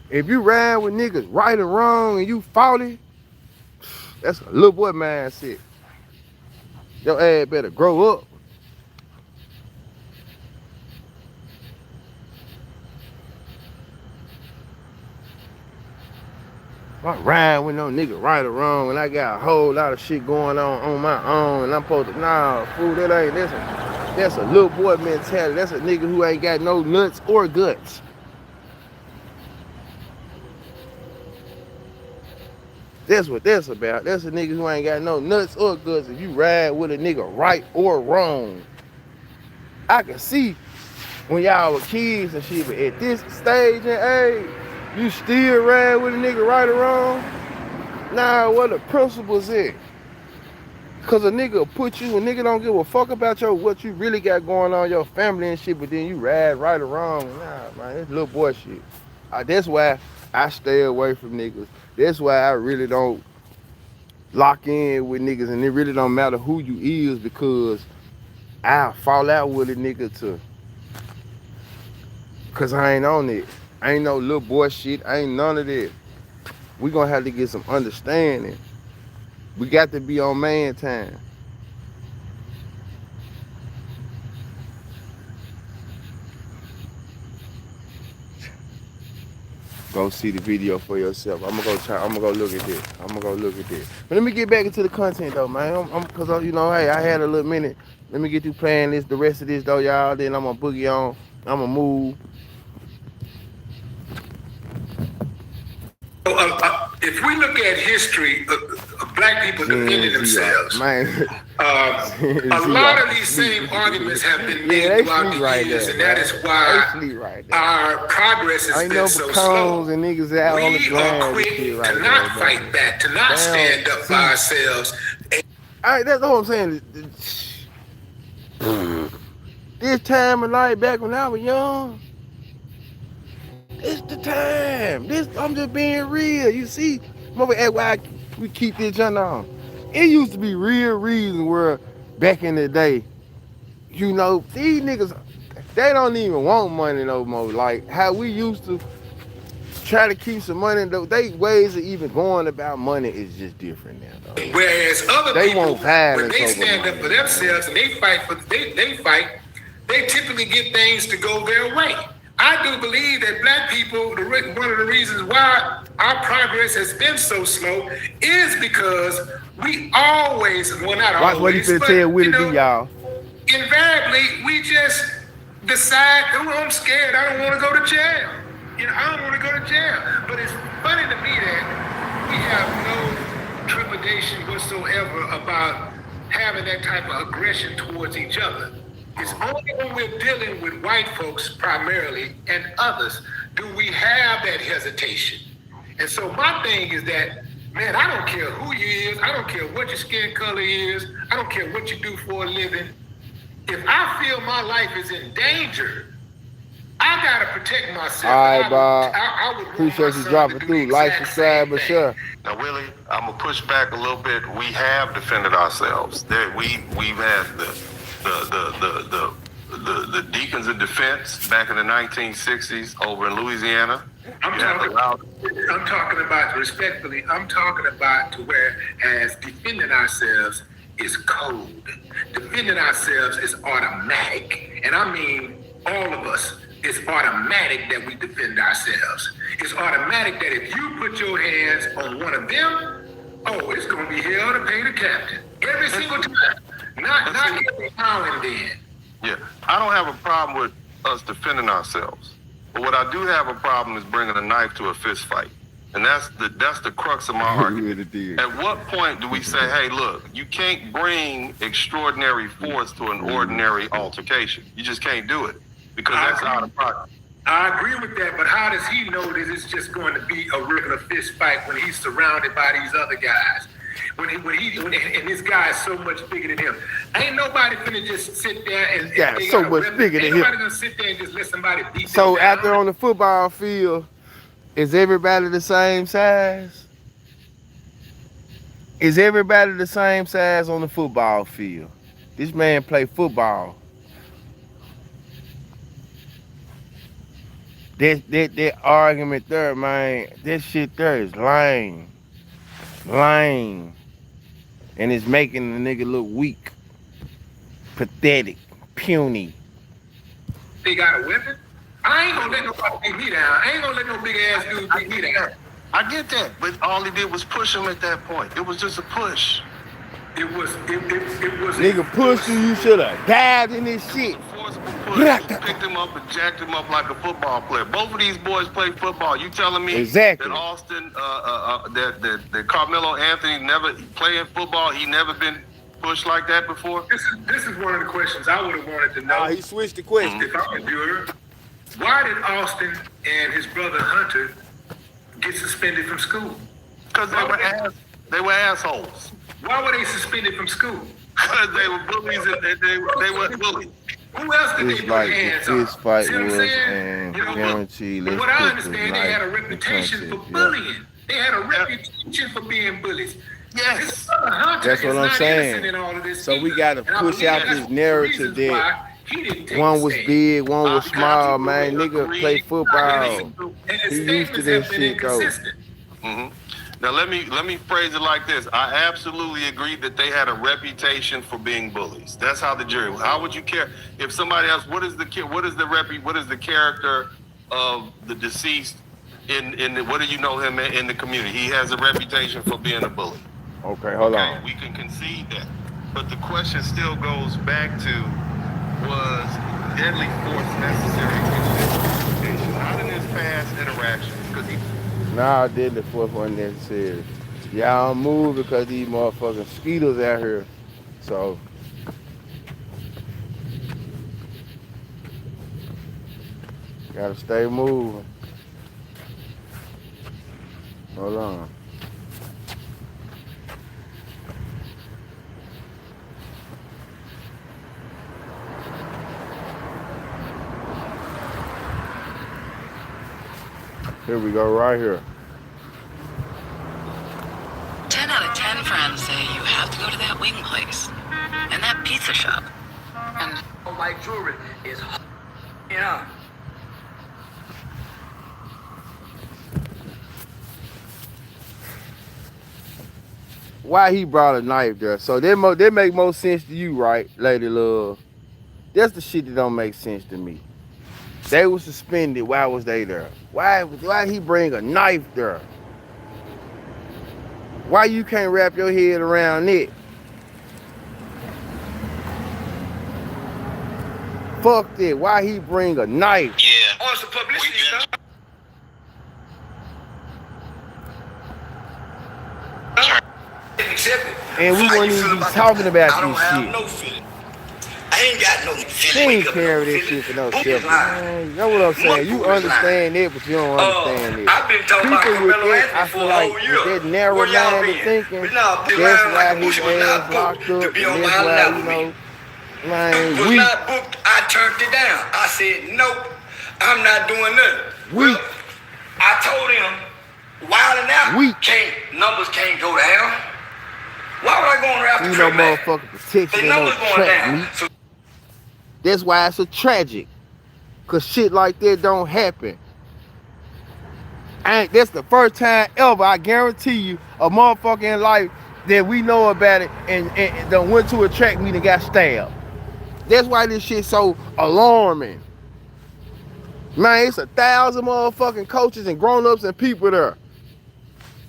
If you ride with niggas right or wrong and you faulty, that's a little boy mindset. Your ass better grow up. I ride with no nigga right or wrong and I got a whole lot of shit going on my own and I'm supposed to, nah, fool, that's a little boy mentality. That's a nigga who ain't got no nuts or guts. That's what that's about. That's a nigga who ain't got no nuts or guts. If you ride with a nigga right or wrong, I can see when y'all were kids and shit, but at this stage and age, you still ride with a nigga right or wrong? Nah, what the principles is? Cause a nigga will put you, a nigga don't give a fuck about what you really got going on, your family and shit, but then you ride right or wrong. Nah, man, it's little boy shit. That's why I stay away from niggas. That's why I really don't lock in with niggas, and it really don't matter who you is, because I'll fall out with a nigga too. Cause I ain't on it. I ain't no little boy shit. I ain't none of that. We gonna have to get some understanding. We got to be on man time. Go see the video for yourself. I'm gonna go look at this. But let me get back into the content though, man. Cause you know, hey, I had a little minute. Let me get through playing the rest of this though, y'all. Then I'm gonna boogie on. I'm gonna move. If we look at history, black people defending themselves. Man. A lot of these same arguments have been made throughout the years, and that is why our progress has been so slow. And niggas out on the ground are quick to not fight back, to not stand up for ourselves. That's all I'm saying. This time of life, back when I was young, it's the time. I'm just being real. You see, why we keep this junk on. It used to be real reason where back in the day, you know, these niggas, they don't even want money no more. Like how we used to try to keep some money, though, they ways of even going about money is just different now, though. Whereas other they people, want violence, when they stand up for themselves and they fight, they typically get things to go their way. I do believe that black people, one of the reasons why our progress has been so slow is because we always, well, not watch always, what you finna tell Willie D, y'all. Invariably, we just decide, oh, I'm scared, I don't want to go to jail. I don't want to go to jail. But it's funny to me that we have no trepidation whatsoever about having that type of aggression towards each other. It's only when we're dealing with white folks primarily and others do we have that hesitation. And so my thing is that, man, I don't care who you is, I don't care what your skin color is, I don't care what you do for a living. If I feel my life is in danger, I gotta protect myself. All right, Bob. I appreciate you dropping through. Like, subscribe, but sure. Now, Willie, I'm gonna push back a little bit. We have defended ourselves. We've had the Deacons of Defense back in the 1960s over in Louisiana. I'm talking about respectfully. I'm talking about to where as defending ourselves is code. Defending ourselves is automatic, and I mean all of us, it's automatic that we defend ourselves. It's automatic that if you put your hands on one of them, oh, it's going to be hell to pay the captain. Every single time. Not every now and then. Yeah, I don't have a problem with us defending ourselves. But what I do have a problem is bringing a knife to a fist fight. And that's the crux of my argument. At what point do we say, hey, look, you can't bring extraordinary force to an ordinary altercation? You just can't do it because that's out of pocket. I agree with that, but how does he know that it's just going to be a regular fist fight when he's surrounded by these other guys? When this guy is so much bigger than him, ain't nobody finna just sit there and so much bigger than him. Nobody gonna sit there and just let somebody beat So them out there down. on the football field, is everybody the same size? Is everybody the same size on the football field? This man play football. That argument there, man, that shit there is lame. Lame. And it's making the nigga look weak, pathetic, puny. They got a weapon? I ain't gonna let nobody beat me down. I ain't gonna let no big ass dude beat me down. I get that, but all he did was push him at that point. It was just a push. It was Nigga pushed you should have died in this shit. Forcible push. He picked him up and jacked him up like a football player. Both of these boys play football. You telling me exactly that Austin, that Karmelo Anthony never playing football? He never been pushed like that before? This is one of the questions I would have wanted to know. He switched the question. If I'm a viewer, why did Austin and his brother Hunter get suspended from school? Because they were assholes. Why were they suspended from school? Because they were bullies and they were bullies. Who else did they put hands on? This fight See what I'm was saying? guaranteed. From what I understand, they had a reputation for bullying. They had a reputation for being bullies. Yes. That's what I'm saying. So we got to push out this narrative that one was big, one was small, man. Nigga play football. He used to this shit though. Mm-hmm. Now let me phrase it like this. I absolutely agree that they had a reputation for being bullies. That's how the jury. How would you care if somebody else? What is the character of the deceased what do you know him in the community? He has a reputation for being a bully. Okay, hold on. We can concede that, but the question still goes back to: was deadly force necessary to investigation? Not in his past interactions, because he. Nah, deadly force wasn't necessary. Y'all move because these motherfucking mosquitoes out here. So gotta stay moving. Hold on. Here we go, right here. 10 out of 10 friends say you have to go to that wing place and that pizza shop. And my jewelry is, you know. Why he brought a knife there? So that make more sense to you, right, Lady Love? That's the shit that don't make sense to me. They were suspended. Why was they there? Why he bring a knife there? Why you can't wrap your head around it? Fuck that. Why he bring a knife? Yeah. On some publicity stuff. And we weren't even talking about I don't this have shit. no feeling. I ain't got no She feeling. ain't carry this shit for no self. You know what I'm saying? You understand it, but you don't understand it. I've been talking about People with Karmelo that, Anthony I for feel a like whole year. with that narrow Where y'all minded been? thinking, But now, that's around why like his Bush was ass not locked booked up, to be and on that's my why, level you with me. know, man, Was weak. not booked. I turned it down. I said, nope, I'm not doing nothing. Weak. I told him, wilding out, Weak. numbers can't go down. Why would I go on after You know, Trey Mack? motherfucking protection The and no numbers going track down. meet. So That's why it's so tragic. Cause shit like that don't happen. And that's the first time ever, I guarantee you, a motherfucker in life that we know about it and done went to a track meet and got stabbed. That's why this shit so alarming. Man, it's 1,000 motherfucking coaches and grown-ups and people there.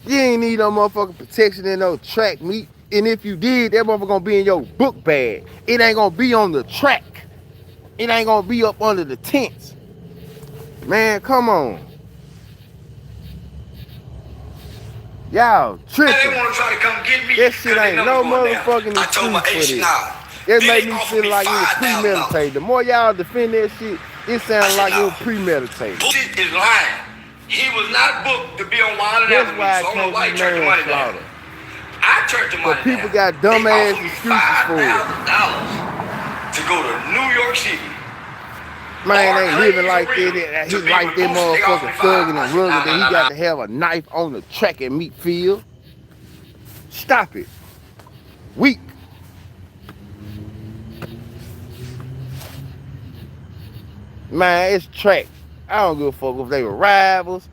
You ain't need no motherfucking protection in no track meet. And if you did, that motherfucker gonna be in your book bag. It ain't gonna be on the track. It ain't gonna be up under the tents. Man, come on. Y'all tripping. They want to try to come get me. That shit ain't no motherfucking I told my excuse for ex, this. nah. It made me feel like it was premeditated. The more y'all defend that shit, it sounds like it was premeditated. Bullshit is lying. He was not booked to be on Wild That's Avenue, why I so I don't know can't why he be turned the money down. manslaughter. I turned the money But people down. got dumb They ass offered me excuses for it. $5,000 to go to New York City. Man ain't living like that. He like that motherfucker thugging and rugging that he got to have a knife on the track and meat field. Stop it. Weak. Man, it's track. I don't give a fuck if they were rivals.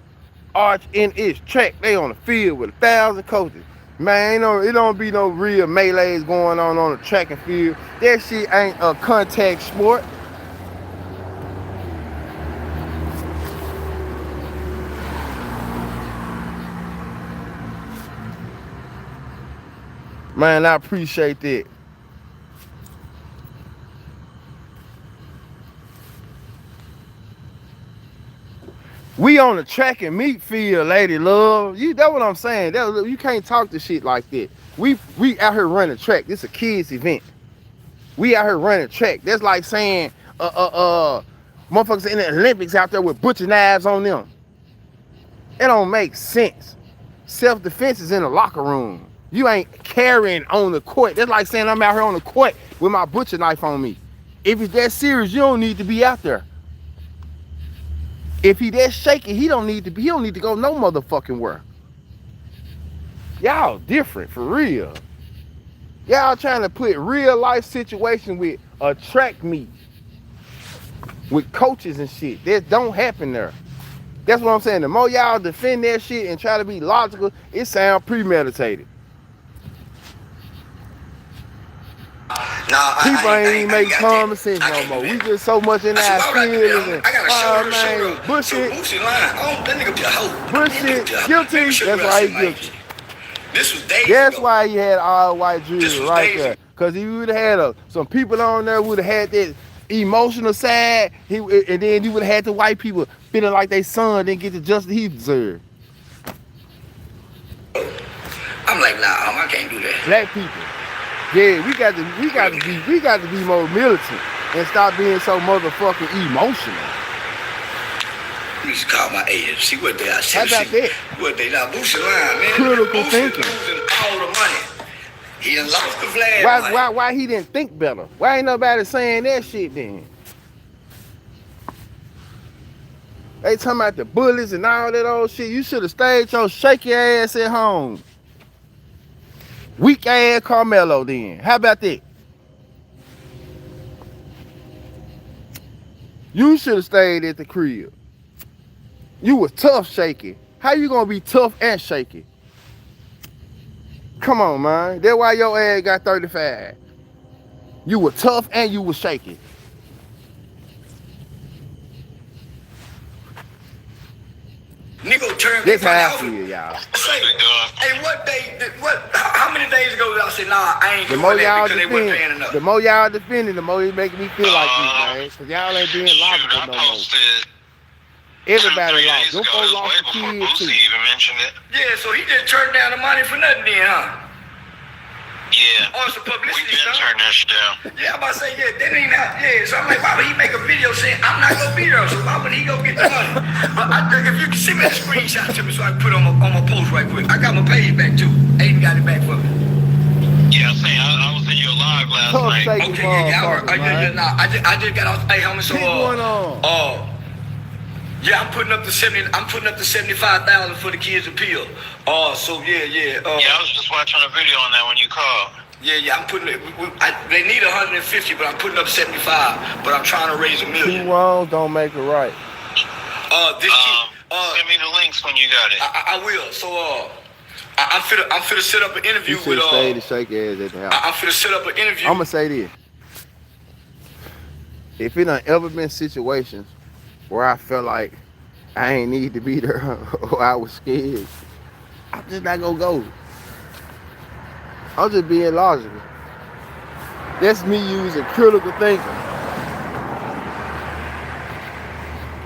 Arch in it's track. They on the field with 1,000 coaches. Man, it don't be no real melees going on the track and field. That shit ain't a contact sport. Man, I appreciate that. We on the track and meat field, lady love. That's what I'm saying. You can't talk to shit like that. We out here running track. This is a kids event. We out here running track. That's like saying motherfuckers in the Olympics out there with butcher knives on them. It don't make sense. Self-defense is in the locker room. You ain't carrying on the court. That's like saying I'm out here on the court with my butcher knife on me. If it's that serious, you don't need to be out there. If he that shaky, he don't need to go no motherfucking where. Y'all different for real. Y'all trying to put real life situation with a track meet with coaches and shit. That don't happen there. That's what I'm saying. The more y'all defend that shit and try to be logical, it sounds premeditated. Nah, people ain't make common sense no more. We just so much in our feelings and bullshit. Bullshit, guilty. That's why he guilty. That's why he had all white jewelry right there. Cause he would have had some people on there would have had that emotional side. And then you would have had the white people feeling like their son didn't get the justice he deserved. I'm like, nah, I can't do that. Black people. Yeah, we got to be more militant and stop being so motherfucking emotional. Let me just call my agent, see what they are. How about that? What they are. Boosie lying, man. Critical thinking. Losing all the money. He done lost the flag. Why he didn't think better? Why ain't nobody saying that shit then? They talking about the bullies and all that old shit. You should have stayed your shaky ass at home. Weak ass Karmelo then. How about that? You should have stayed at the crib. You was tough shaky. How you gonna be tough and shaky? Come on, man. That's why your ass got 35. You were tough and you was shaky. Nigga turned. That's how I feel, y'all. Hey, how many days ago did I say, nah, I ain't doing that because they weren't paying enough? The more y'all defending, the more it making me feel like this, man. Cause y'all ain't being logical no more. Everybody lost. Them folks lost the kids too. Yeah, so he just turned down the money for nothing then, huh? Yeah. On some publicity We been stuff. turning that shit down. Yeah, I'm about to say, yeah, that ain't out. Yeah, so I'm like, why would he make a video saying I'm not gonna be there? So why would he go get the money? But if you can send me the screenshot to me so I can put it on my post right quick. I got my page back too. Aiden got it back for me. Yeah, I'm saying I was in your live last night. Okay, I just got off. Hey, homie, so What's going on? Yeah, I'm putting up the 75,000 for the kids' appeal. So yeah. Yeah, I was just watching a video on that when you called. Yeah, I'm putting it. They need 150, but I'm putting up 75. But I'm trying to raise $1 million. Two wrongs don't make it right. Send me the links when you got it. I will. So I'm finna set up an interview with. Stay to shake ass at the house. I'm finna set up an interview. I'm gonna say this. If it done ever been situations where I felt like I ain't need to be there or I was scared, I'm just not gonna go. I'm just being logical. That's me using critical thinking.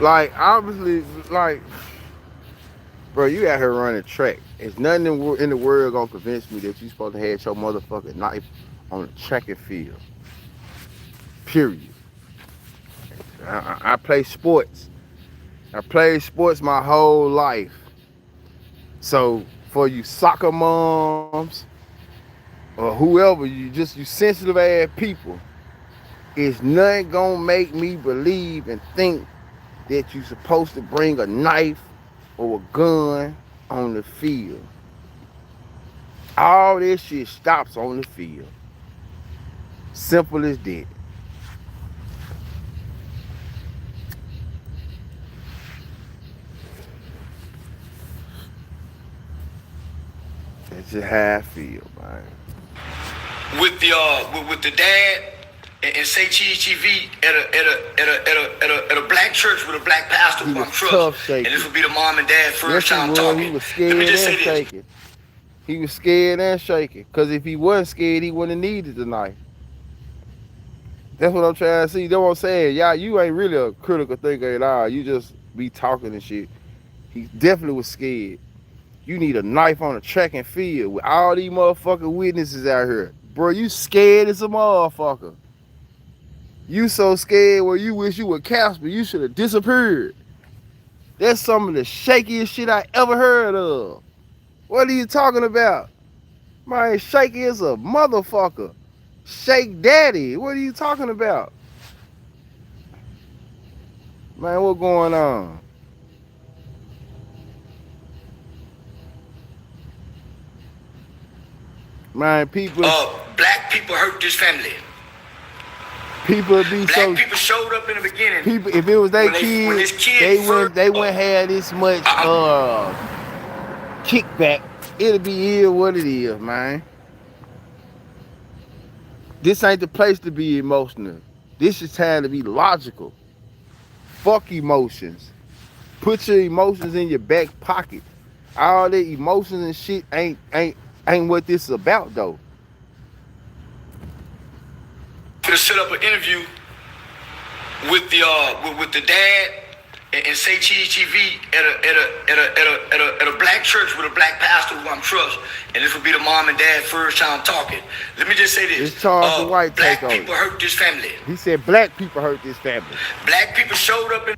Like, obviously, like, bro, you out here running track. There's nothing in the world gonna convince me that you supposed to have your motherfucking knife on the track and field. Period. I play sports. I played sports my whole life. So for you soccer moms or whoever, you sensitive ass people, it's nothing gonna make me believe and think that you supposed to bring a knife or a gun on the field. All this shit stops on the field. Simple as that. That's just how I feel, man. With the dad and say TV at a black church with a black pastor who I'm trust, and this would be the mom and dad first time talking. He was scared and shaking. He was scared and shaking. Cause if he wasn't scared, he wouldn't have needed the knife. That's what I'm trying to see. That's what I'm saying. Y'all, you ain't really a critical thinker at all. You just be talking and shit. He definitely was scared. You need a knife on a track and field with all these motherfucking witnesses out here. Bro, you scared as a motherfucker. You so scared where you wish you were Casper. You should have disappeared. That's some of the shakiest shit I ever heard of. What are you talking about? Man, shaky as a motherfucker. Shake daddy. What are you talking about? Man, what going on? Man, people. Black people hurt this family. People be black so. Black people showed up in the beginning. People, if it was their kids, they wouldn't have this much kickback. It'll be what it is, man. This ain't the place to be emotional. This is time to be logical. Fuck emotions. Put your emotions in your back pocket. All the emotions and shit ain't what this is about, though. To set up an interview with the dad and say TV at a black church with a black pastor who I'm trust, and this would be the mom and dad first time talking. Let me just say this: it's Charles White. Black people hurt this family. He said black people hurt this family. Black people showed up in.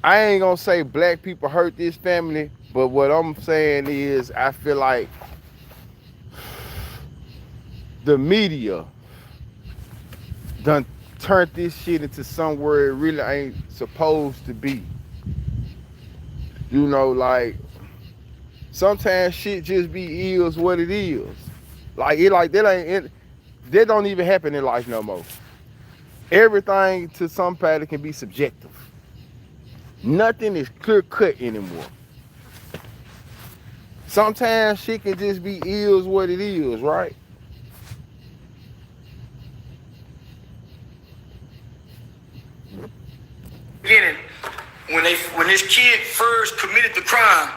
I ain't gonna say black people hurt this family, but what I'm saying is I feel like the media done turned this shit into somewhere it really ain't supposed to be. You know, like sometimes shit just be is what it is. That don't even happen in life no more. Everything to somebody can be subjective. Nothing is clear cut anymore. Sometimes shit can just be is what it is, right? Beginning, when this kid first committed the crime,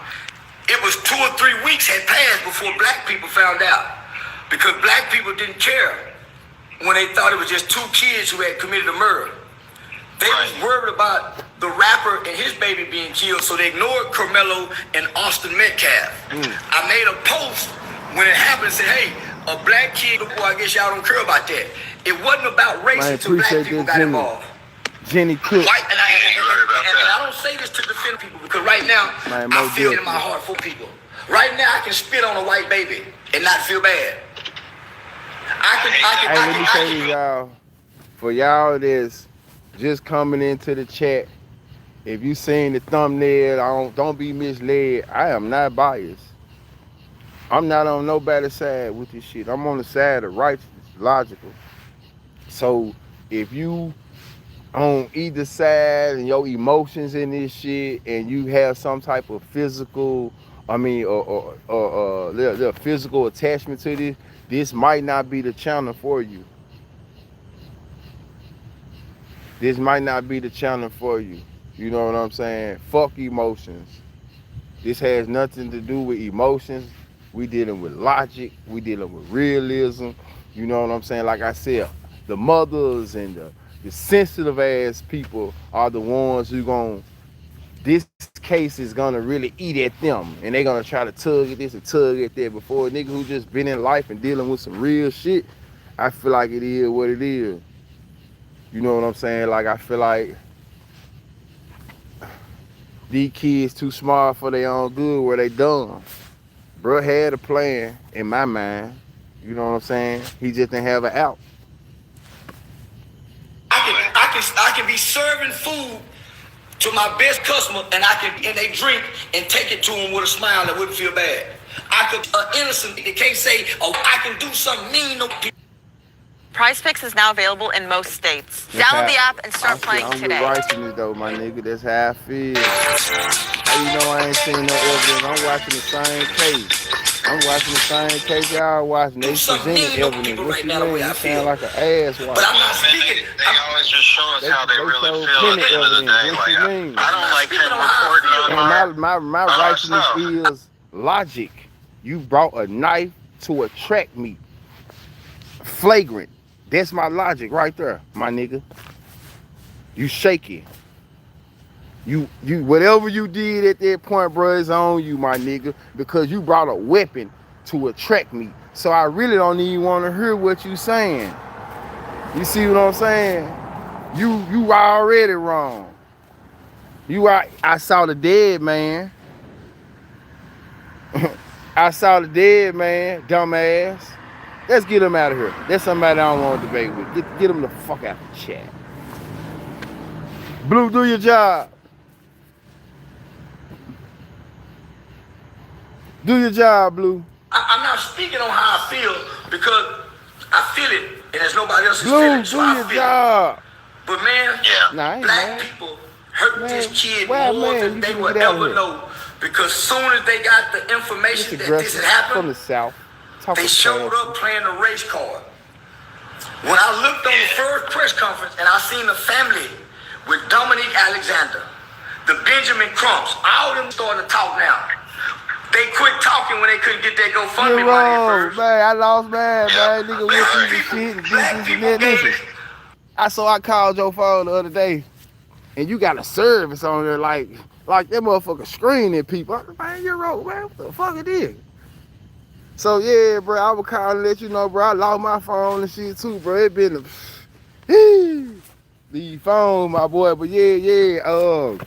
it was 2 or 3 weeks had passed before black people found out, because black people didn't care when they thought it was just 2 kids who had committed a murder. They was worried about the rapper and his baby being killed, so they ignored Karmelo and Austin Metcalf. I made a post when it happened and said, hey, a black kid, boy, I guess y'all don't care about that. It wasn't about race until black people got involved. Jenny Cook. White, and I don't say this to defend people, because right now, I feel it in my heart for people. Right now, I can spit on a white baby and not feel bad. Let me tell you, y'all, for y'all that's just coming into the chat, if you seen the thumbnail, don't be misled. I am not biased. I'm not on nobody's side with this shit. I'm on the side of righteousness, logical. So if you on either side and your emotions in this shit, and you have some type of physical, or physical attachment to this might not be the channel for you. this might not be the channel for you. You know what I'm saying? Fuck emotions. This has nothing to do with emotions. We dealing with logic. We dealing with realism. You know what I'm saying? Like I said, the mothers and the sensitive ass people are the ones who this case is gonna really eat at them, and they're gonna try to tug at this and tug at that. Before a nigga who just been in life and dealing with some real shit, I feel like it is what it is. You know what I'm saying? Like, I feel like these kids too smart for their own good where they dumb. Bruh had a plan in my mind. You know what I'm saying? He just didn't have an out. I can be serving food to my best customer, and they drink and take it to them with a smile that wouldn't feel bad. I could innocent. They can't say, "Oh, I can do something mean." No. Prize Picks is now available in most states. Download the app and start playing today. I'm righteousness though, my nigga. That's how I feel. How you know I ain't seen no evidence? I'm watching the same case. I'm watching the same case y'all watching. They presenting evidence. What you mean? You sound like an ass watch. But I'm not speaking. They always just show us how they really feel at the end of the day. What you mean? I don't like them reporting on my righteousness is logic. You brought a knife to a track meet. Flagrant. That's my logic right there, my nigga. You shaky. You whatever you did at that point, bro, is on you, my nigga, because you brought a weapon to a track meet. So I really don't even want to hear what you saying. You see what I'm saying? You already wrong. I saw the dead man. I saw the dead man, dumbass. Let's get him out of here. That's somebody I don't want to debate with. Get him the fuck out of the chat. Blue, do your job. Do your job, Blue. I'm not speaking on how I feel because I feel it, and there's nobody else's Blue, feeling. So do your job. But man, black people hurt this kid more than they would ever know. Because soon as they got the information that this had happened, from the South. They showed up playing the race card. When I looked on the first press conference and I seen the family with Dominique Alexander, the Benjamin Crumps, all of them started to talk now. They quit talking when they couldn't get their GoFundMe money at first. Man, I lost man. Nigga with these shit. I called your phone the other day, and you got a service on there like that motherfucker screaming at people. I was like, man, you're wrong, man. What the fuck it is? So yeah, bro, I was calling to let you know, bro. I lost my phone and shit too, bro. It been the phone, my boy. But yeah.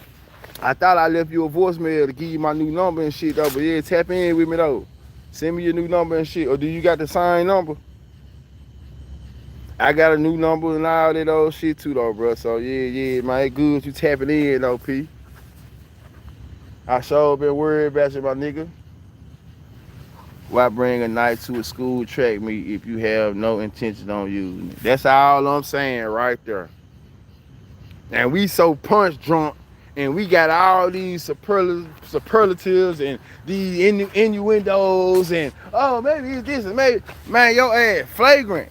I thought I left you a voicemail to give you my new number and shit though. But yeah, tap in with me though. Send me your new number and shit. Or do you got the same number? I got a new number and all that old shit too though, bro. So yeah, man, it good you tapping in though, P. I sure been worried about you, my nigga. Why bring a knife to a school track meet if you have no intention on using it? That's all I'm saying right there. And we so punch drunk, and we got all these superlatives and these innuendos, and oh, maybe it's this and maybe, man, your ass flagrant.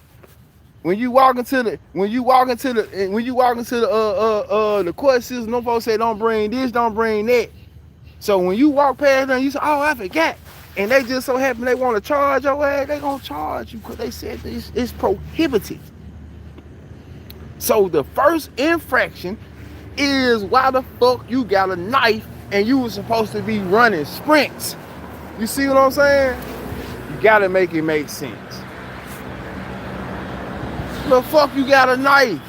When you walk into the court system, no folks say don't bring this, don't bring that. So when you walk past them, you say, oh, I forgot. And they just so happen they want to charge your ass, they gonna charge you because they said it's prohibited. So the first infraction is why the fuck you got a knife and you were supposed to be running sprints. You see what I'm saying? You gotta make it make sense. The fuck you got a knife?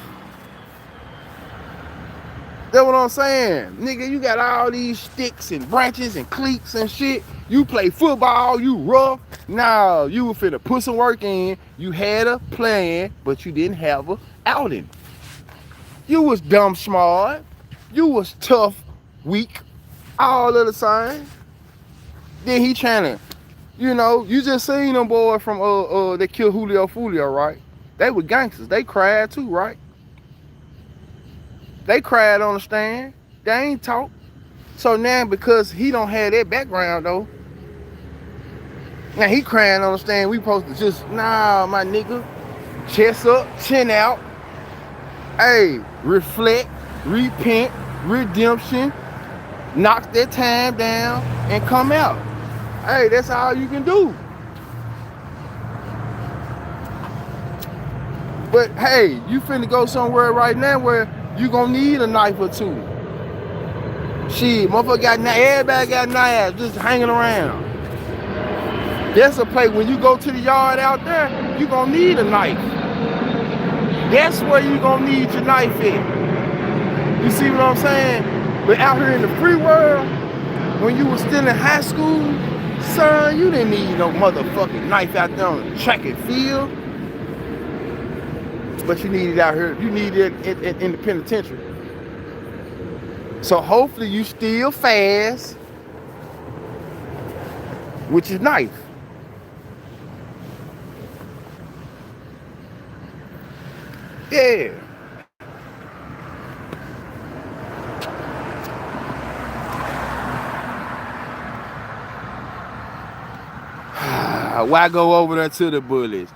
That's what I'm saying. Nigga, you got all these sticks and branches and cleats and shit. You play football, you rough. Nah, you were finna put some work in. You had a plan, but you didn't have a outing. You was dumb smart. You was tough, weak. All of the same. Then he trying to, you just seen them boys from they killed Julio, right? They were gangsters. They cried too, right? They cried on the stand. They ain't talk. So now because he don't have that background though, now he crying on the stand, we supposed to just, nah, my nigga, chest up, chin out. Hey, reflect, repent, redemption, knock that time down, and come out. Hey, that's all you can do. But hey, you finna go somewhere right now where you gonna need a knife or two. Shit, motherfucker everybody got knives just hanging around. That's a place when you go to the yard out there, you gonna need a knife. That's where you gonna need your knife at. You see what I'm saying? But out here in the free world, when you was still in high school, son, you didn't need no motherfucking knife out there on the track and field. But you need it out here. You need it in the penitentiary. So hopefully you still fast, which is knife. Yeah. Why go over there to the bullies?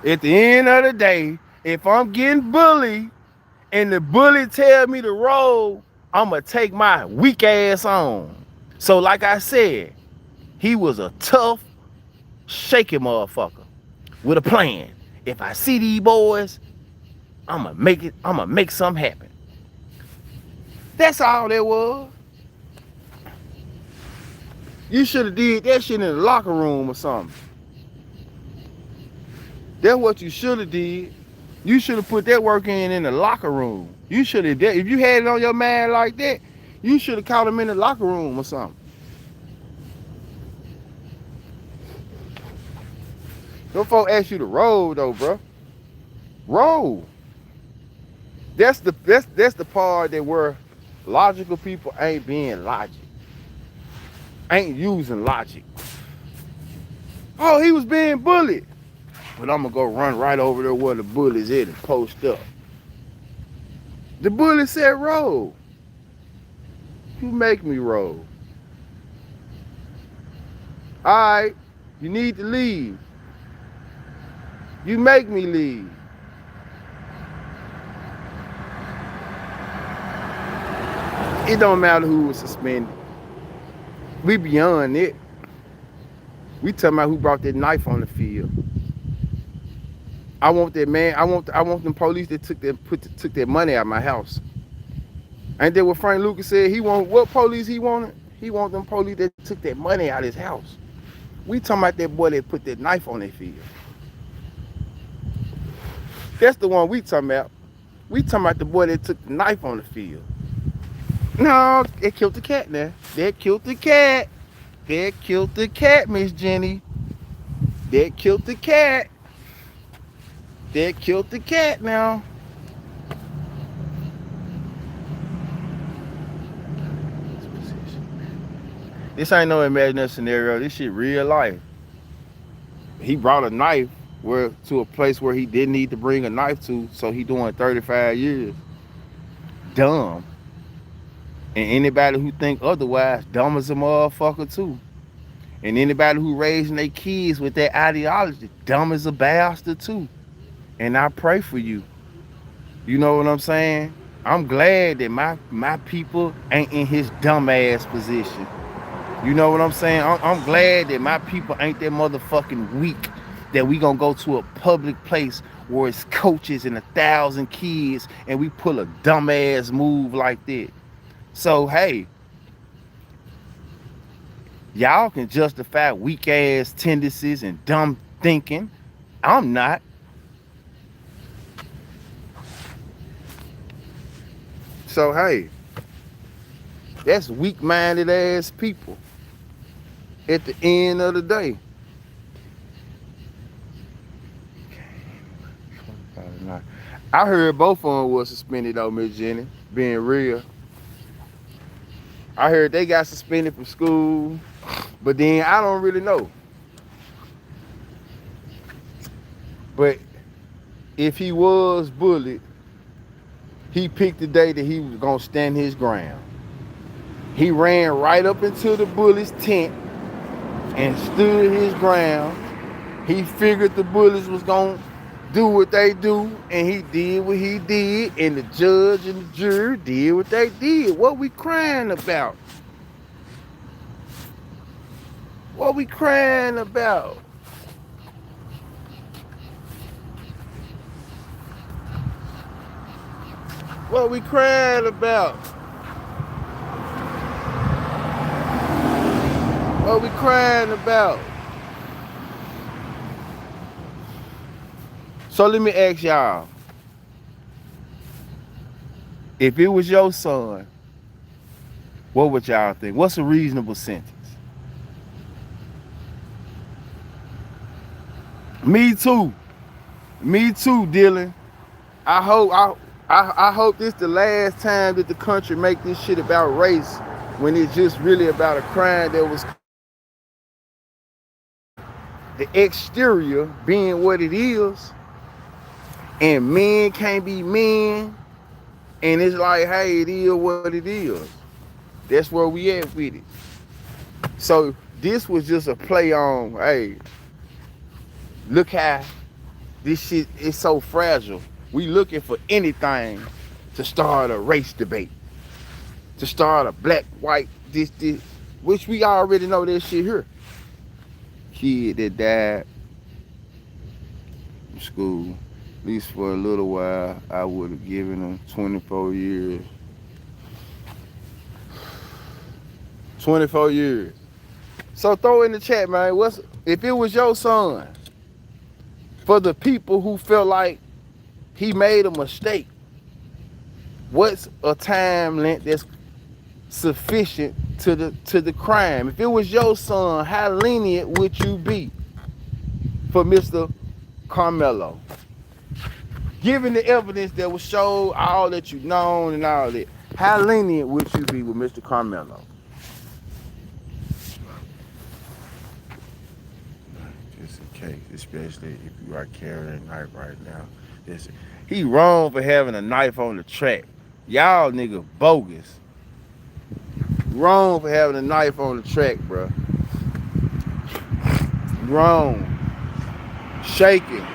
At the end of the day, if I'm getting bullied and the bully tell me to roll, I'm gonna take my weak ass on. So like I said, he was a tough, shaky motherfucker with a plan. If I see these boys, I'ma make something happen. That's all there was. You should have did that shit in the locker room or something. That's what you should have did. You should have put that work in the locker room. You should have, if you had it on your mind like that, you should have caught him in the locker room or something. Those folks ask you to roll though, bro. Roll. That's the part that where logical people ain't being logic. Ain't using logic. Oh, he was being bullied. But I'm gonna go run right over there where the bully's at and post up. The bully said roll. You make me roll. Alright, you need to leave. You make me leave. It don't matter who was suspended. We beyond it. We talking about who brought that knife on the field. I want that man. I want them police that took that money out of my house. Ain't that what Frank Lucas said? He want what police he wanted? He want them police that took that money out of his house. We talking about that boy that put that knife on their field. That's the one we talking about. We talking about the boy that took the knife on the field. No, they killed the cat now. They killed the cat. They killed the cat, Miss Jenny. They killed the cat. They killed the cat now. This ain't no imaginary scenario. This shit real life. He brought a knife to a place where he didn't need to bring a knife to, so he doing 35 years. Dumb. And anybody who think otherwise, dumb as a motherfucker too. And anybody who raising their kids with that ideology, dumb as a bastard too. And I pray for you. You know what I'm saying? I'm glad that my people ain't in his dumb ass position. You know what I'm saying? I'm glad that my people ain't that motherfucking weak that we gonna go to a public place where it's coaches and 1,000 kids and we pull a dumb ass move like that. So hey, y'all can justify weak ass tendencies and dumb thinking. I'm not. So hey, that's weak-minded ass people at the end of the day. I heard both of them was suspended though, Miss Jenny, being real. I heard they got suspended from school, but then I don't really know. But if he was bullied, he picked the day that he was gonna stand his ground. He ran right up into the bully's tent and stood his ground. He figured the bullies was gonna do what they do, and he did what he did, and the judge and the jury did what they did. What we crying about? What we crying about? What we crying about? What we crying about? So let me ask y'all, if it was your son, what would y'all think? What's a reasonable sentence? Me too, Dylan. I hope this the last time that the country make this shit about race, when it's just really about a crime that was the exterior being what it is, and men can't be men, and it's like, hey, it is what it is. That's where we at with it. So this was just a play on, hey, look how this shit is so fragile. We looking for anything to start a race debate, to start a black, white, this, which we already know that shit here. Kid that died in school, at least for a little while, I would have given him 24 years. 24 years. So throw in the chat, man, if it was your son, for the people who felt like he made a mistake, what's a time length that's sufficient to the crime? If it was your son, how lenient would you be for Mr. Karmelo? Given the evidence that was showed, all that you known and all that, how lenient would you be with Mr. Karmelo? Just in case, especially if you are carrying a knife right now. He wrong for having a knife on the track. Y'all nigga bogus. Wrong for having a knife on the track, bro. Wrong. Shaking.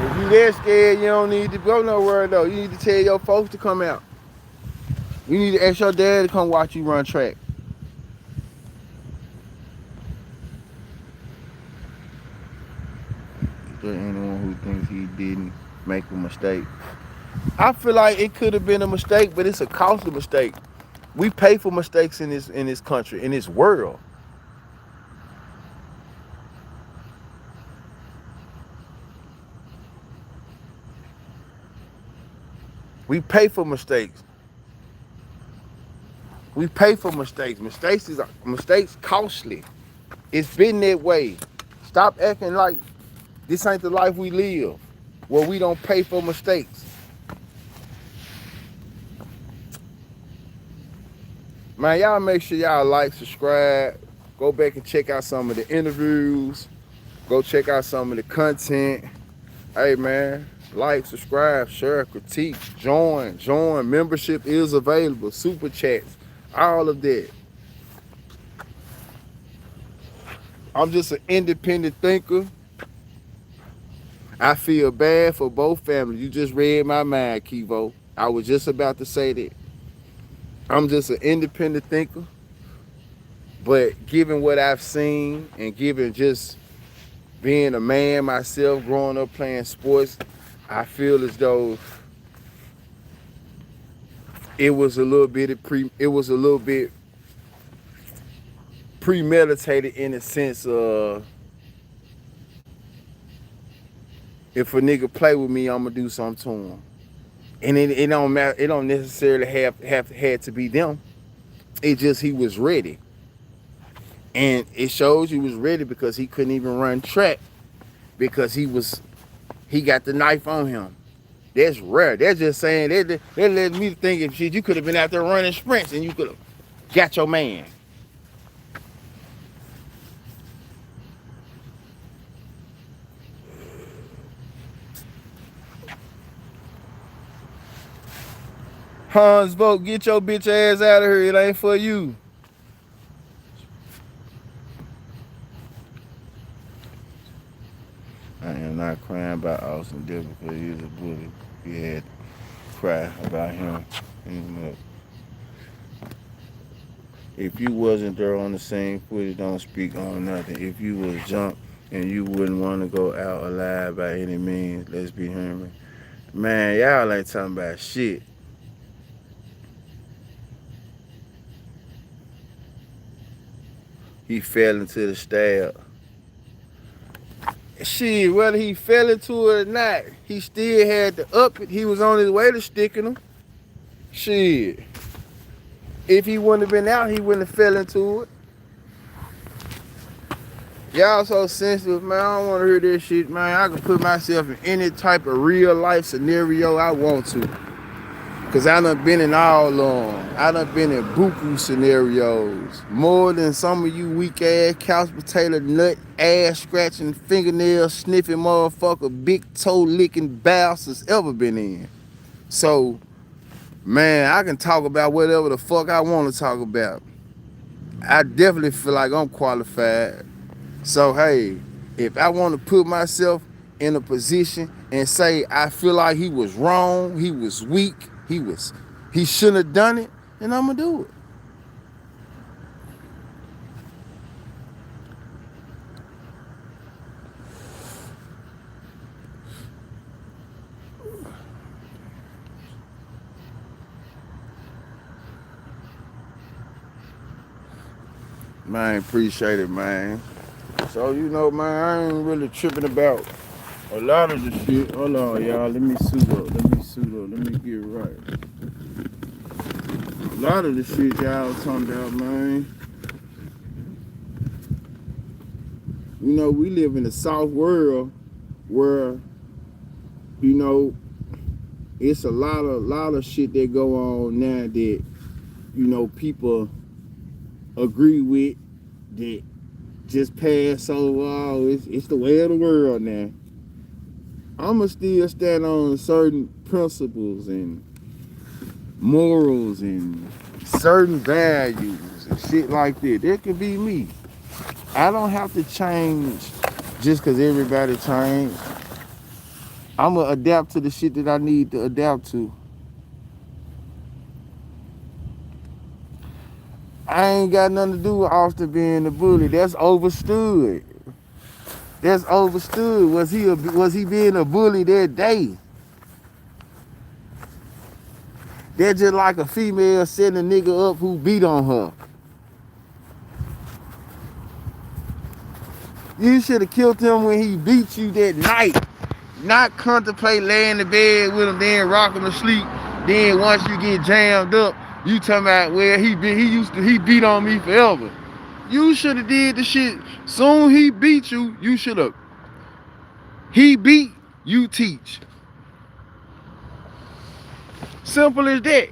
If you that scared, you don't need to go nowhere though. You need to tell your folks to come out. You need to ask your dad to come watch you run track. Is there anyone who thinks he didn't make a mistake? I feel like it could have been a mistake, but it's a costly mistake. We pay for mistakes in this country, in this world. We pay for mistakes. We pay for mistakes. Mistakes costly. It's been that way. Stop acting like this ain't the life we live, where we don't pay for mistakes. Man, y'all make sure y'all like, subscribe, go back and check out some of the interviews, go check out some of the content. Hey man, like, subscribe, share, critique, join. Membership is available, super chats, all of that. I'm just an independent thinker. I feel bad for both families. You just read my mind, Kivo. I was just about to say that. I'm just an independent thinker. But given what I've seen and given just being a man myself, growing up playing sports, I feel as though it was a little bit premeditated in the sense of, if a nigga play with me, I'm gonna do something to him. And it don't matter, it don't necessarily had to be them. It just he was ready. And it shows he was ready because he couldn't even run track because he got the knife on him. That's rare. They're just saying, they led me to think, if shit, you could have been out there running sprints and you could have got your man. Hans Vogt, get your bitch ass out of here. It ain't for you. I am not crying about Austin Dillon because he was a bully. He had to cry about him. If you wasn't there on the same footage, don't speak on nothing. If you was jumped and you wouldn't want to go out alive by any means, let's be human. Man, y'all ain't talking about shit. He fell into the stab. Shit, whether he fell into it or not, he still had to up it. He was on his way to sticking him. Shit. If he wouldn't have been out, he wouldn't have fell into it. Y'all so sensitive, man. I don't want to hear this shit, man. I can put myself in any type of real life scenario I want to. Cause I done been in all of them. I done been in buku scenarios. More than some of you weak ass, couch potato, nut, ass scratching, fingernail sniffing motherfucker, big toe licking bastards ever been in. So, man, I can talk about whatever the fuck I want to talk about. I definitely feel like I'm qualified. So, hey, if I want to put myself in a position and say I feel like he was wrong, he was weak, he shouldn't have done it, then I'm gonna do it. Man, appreciate it, man. So, you know, man, I ain't really tripping about a lot of the shit. Hold on, y'all. Let me suit up. Let me get right. A lot of the shit y'all talking about, man. You know, we live in a soft world where, you know, it's a lot of shit that go on now that, you know, people agree with, that just pass over. Oh, it's the way of the world now. I'ma still stand on certain principles and morals and certain values and shit like that. That could be me. I don't have to change just because everybody changed. I'ma adapt to the shit that I need to adapt to. I ain't got nothing to do with Austin being a bully. That's overstood. That's overstood. Was he being a bully that day? That's just like a female setting a nigga up who beat on her. You should have killed him when he beat you that night. Not contemplate laying in bed with him, then rock him to sleep. Then once you get jammed up, you talking about, well, he beat on me forever. You should have did the shit. Soon he beat you, you should have. He beat, you teach. Simple as that.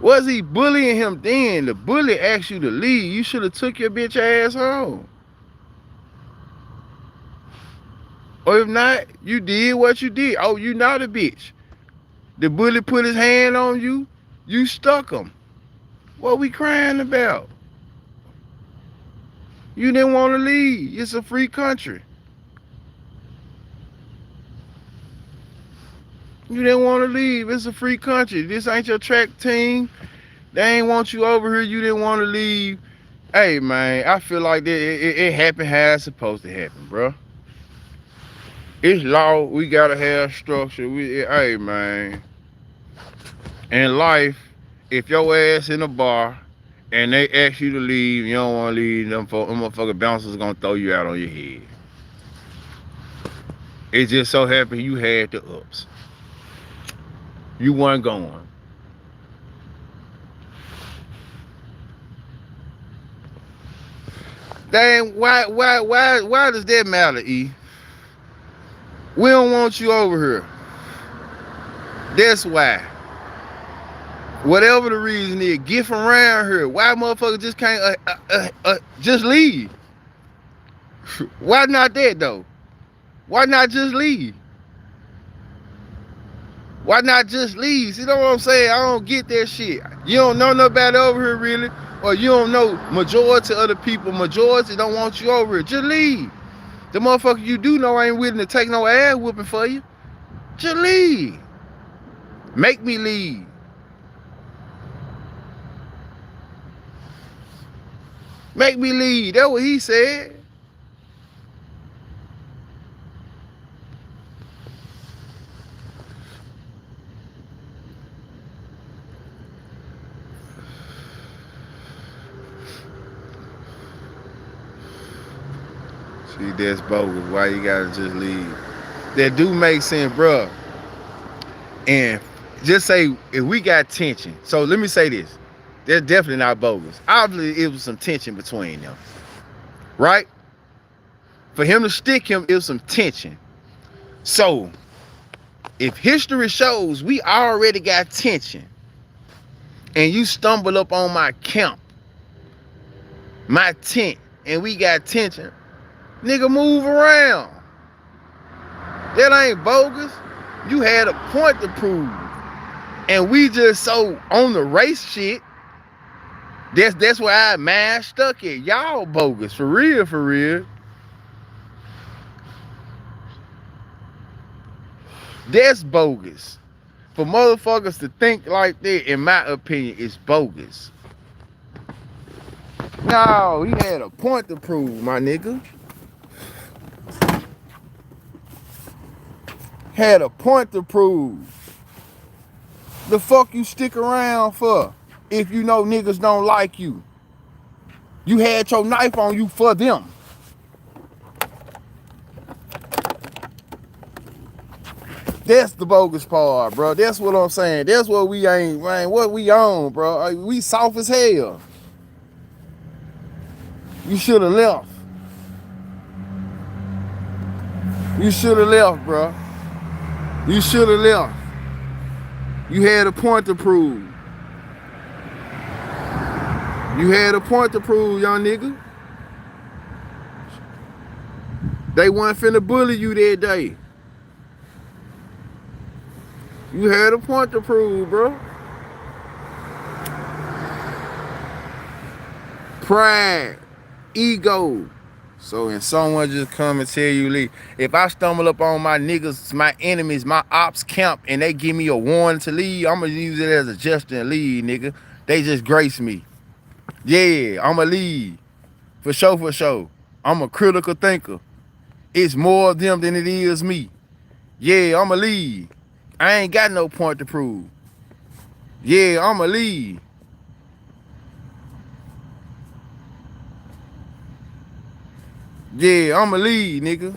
Was he bullying him then? The bully asked you to leave. You should have took your bitch ass home. Or if not, you did what you did. Oh, you not a bitch. The bully put his hand on you, you stuck him. What we crying about? You didn't want to leave. It's a free country. You didn't want to leave. It's a free country. This ain't your track team. They ain't want you over here. You didn't want to leave. Hey, man, I feel like that it happened how it's supposed to happen, bro. It's law. We got to have structure. Hey, man. In life, if your ass in a bar and they ask you to leave, you don't want to leave, them motherfucking bouncers gonna throw you out on your head. It just so happened you had the ups. You weren't going. Dang, why does that matter, E? We don't want you over here. That's why. Whatever the reason is, get from around here. Why motherfuckers just can't just leave? Why not that though? Why not just leave? Why not just leave? You know what I'm saying? I don't get that shit. You don't know nobody over here really, or you don't know majority of the people. Majority don't want you over here. Just leave. The motherfucker you do know ain't willing to take no ass whooping for you. Just leave. Make me leave. Make me leave. That's what he said. See, that's bogus. Why you gotta just leave? That do make sense, bruh. And just say if we got tension. So let me say this. That's definitely not bogus. Obviously, it was some tension between them. Right? For him to stick him, it was some tension. So, if history shows we already got tension, and you stumble up on my camp, my tent, and we got tension, nigga, move around. That ain't bogus. You had a point to prove. And we just so on the race shit. That's where I man stuck at. Y'all bogus. For real, for real. That's bogus. For motherfuckers to think like that, in my opinion, is bogus. No, he had a point to prove, my nigga. Had a point to prove. The fuck you stick around for if you know niggas don't like you? You had your knife on you for them. That's the bogus part, bro. That's what I'm saying. That's what we ain't, man. What we on, bro. We soft as hell. You should have left. You should have left, bro. You should have left. You had a point to prove. You had a point to prove, young nigga. They wasn't finna bully you that day. You had a point to prove, bro. Pride, ego. So when someone just come and tell you leave, if I stumble up on my niggas, my enemies, my ops camp, and they give me a warning to leave, I'm gonna use it as a gesture and leave, nigga. They just grace me. Yeah, I'ma leave. For sure, for sure. I'm a critical thinker. It's more of them than it is me. Yeah, I'ma leave. I ain't got no point to prove. Yeah, I'ma leave. Yeah, I'ma leave, nigga.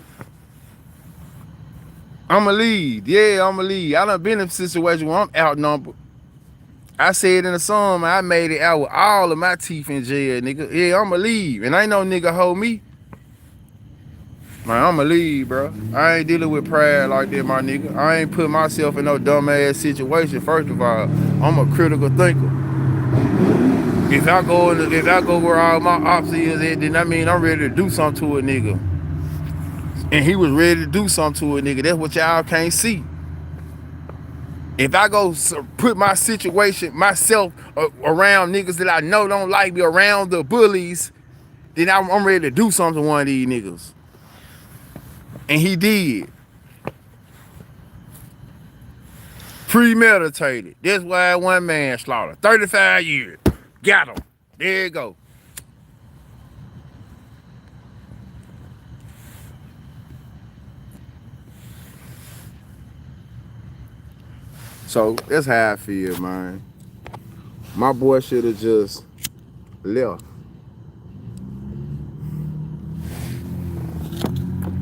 I'ma leave. Yeah, I'ma leave. I done been in a situation where I'm outnumbered. I said in the song, man, I made it out with all of my teeth in jail, nigga. Yeah, I'ma leave. And ain't no nigga hold me. Man, I'ma leave, bro. I ain't dealing with pride like that, my nigga. I ain't put myself in no dumbass situation, first of all. I'm a critical thinker. If I go where all my ops is at, then I mean I'm ready to do something to a nigga. And he was ready to do something to a nigga. That's what y'all can't see. If I go put my situation, myself around niggas that I know don't like me, around the bullies, then I'm ready to do something to one of these niggas. And he did. Premeditated. That's why one man slaughtered. 35 years. Got him. There you go. So that's how I feel, man. My boy should have just left.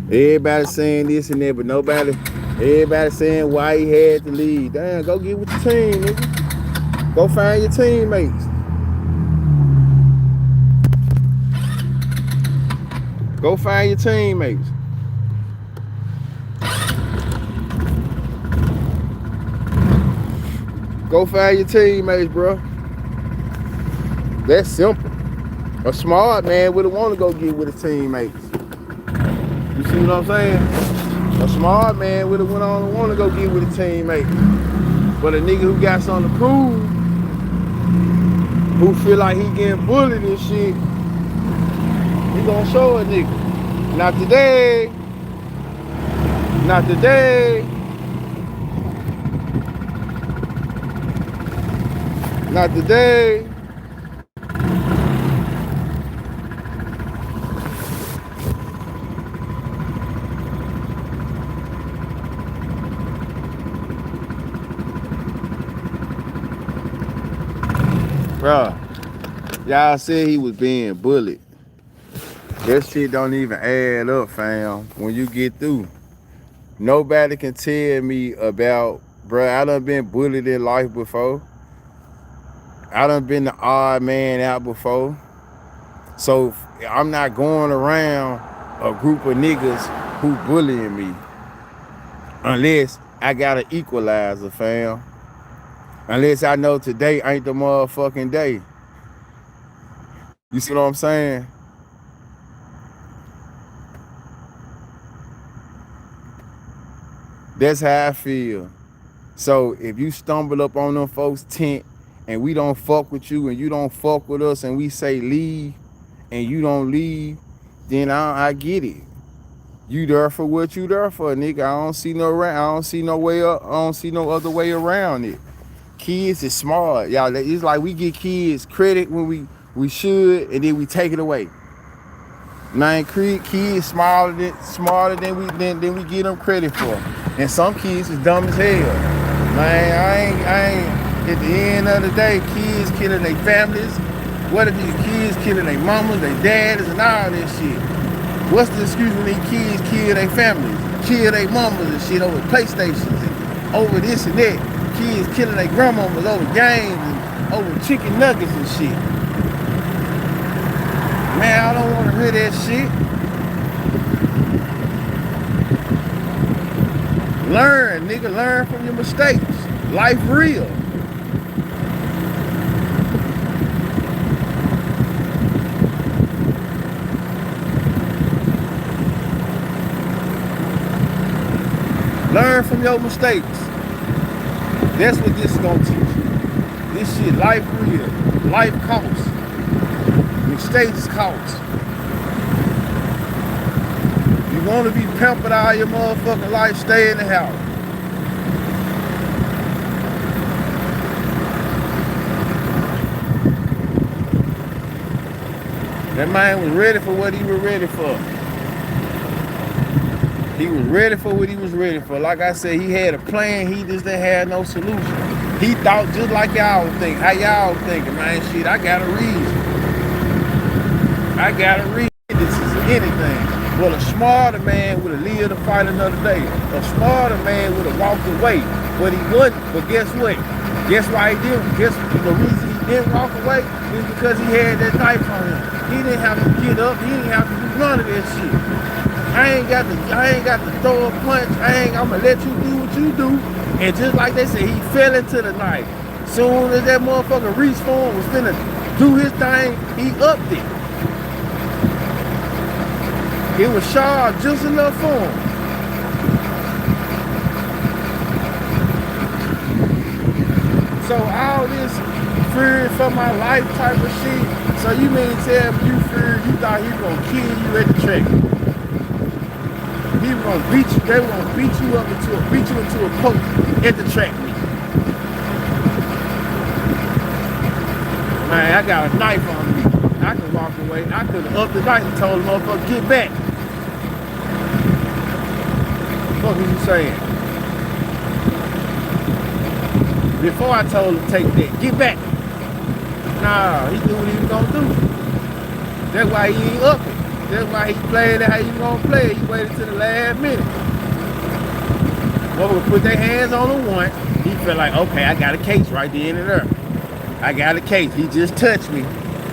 Everybody saying this and that, but everybody saying why he had to leave. Damn, go get with the team, nigga. Go find your teammates. Go find your teammates. Go find your teammates, bro. That's simple. A smart man would have wanted to go get with his teammates. You see what I'm saying? A smart man would have went on and want to go get with his teammates. But a nigga who got something to prove, who feel like he getting bullied and shit, he gonna show a nigga. Not today. Not today. Not today. Bruh, y'all said he was being bullied. That shit don't even add up, fam, when you get through. Nobody can tell me about, bruh, I done been bullied in life before. I done been the odd man out before. So I'm not going around a group of niggas who bullying me. Unless I got an equalizer, fam. Unless I know today ain't the motherfucking day. You see what I'm saying? That's how I feel. So if you stumble up on them folks' tent and we don't fuck with you and you don't fuck with us and we say leave and you don't leave, then I get it. You there for what you there for, nigga. I don't see no way up. I don't see no other way around it. Kids is smart, y'all. It's like we give kids credit when we should, and then we take it away. Man, kids smarter than we give them credit for. And some kids is dumb as hell. Man, I ain't. At the end of the day, kids killing their families. What if these kids killing their mamas, their daddies, and all this shit? What's the excuse when these kids kill their families, kill their mamas and shit over PlayStations and over this and that? Kids killing their grandmamas over games and over chicken nuggets and shit. Man, I don't want to hear that shit. Learn, nigga, learn from your mistakes. Life real. Learn from your mistakes. That's what this is gonna teach you. This shit, life real. Life costs. Mistakes cost. You wanna be pampered all your motherfucking life, stay in the house. That man was ready for what he was ready for. He was ready for what he was ready for. Like I said, he had a plan, he just didn't have no solution. He thought just like y'all think. How y'all thinking, man? Shit, I got a reason. I got a reason. This is anything. Well, a smarter man would have lived to fight another day. A smarter man would have walked away. But he wouldn't. But guess what? Guess why he didn't? Guess the reason he didn't walk away is because he had that knife on him. He didn't have to get up. He didn't have to do none of that shit. I ain't got to throw a punch. I'ma let you do what you do. And just like they said, he fell into the knife. Soon as that motherfucker reached for him, was finna do his thing, he upped it. It was sharp just enough for him. So all this fear for my life type of shit. So you mean to tell me you feared, you thought he was gonna kill you at the track? He was gonna beat you. They were gonna beat you into a post at the track meet. Man, I got a knife on me. I could walk away. I could have upped the knife and told the motherfucker, get back. What was you saying? Before I told him take that, get back. Nah, he knew what he was gonna do. That's why he ain't up it. That's why he played it how you gonna play it. He waited till the last minute. Motherfucker put their hands on the one. He felt like, okay, I got a case right then and there. I got a case. He just touched me.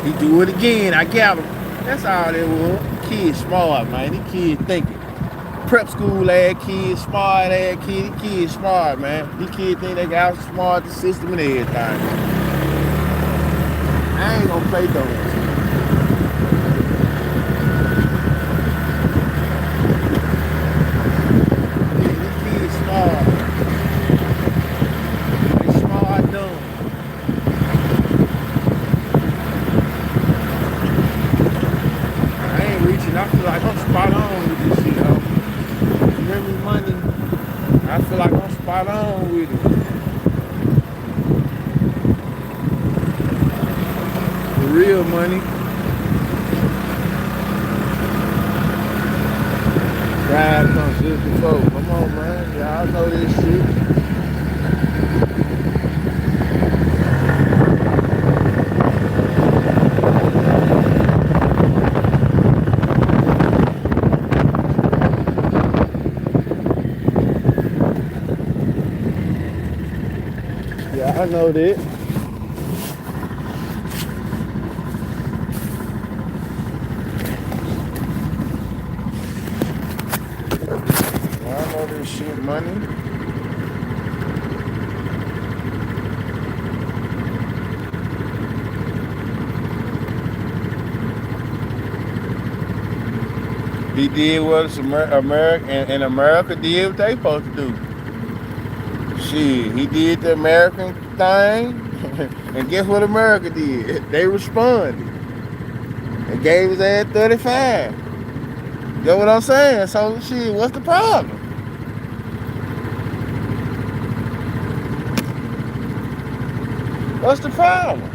He do it again. I got him. That's all it was. Kids smart, man. These kids thinking. Prep school ass kids, smart ass kids. These kids smart, man. These kids think they got outsmart the system and everything. I ain't gonna play those. I feel like I'm spot on with this shit, though. You hear me, money? I feel like I'm spot on with it. For real money. Drive comes 54. Come on, man. Y'all know this shit. Yeah, I know that. I know this shit, money. He did what America did what they supposed to do. Shit, he did the American thing, and guess what America did? They responded and gave his ass 35. You know what I'm saying? So shit, what's the problem? What's the problem?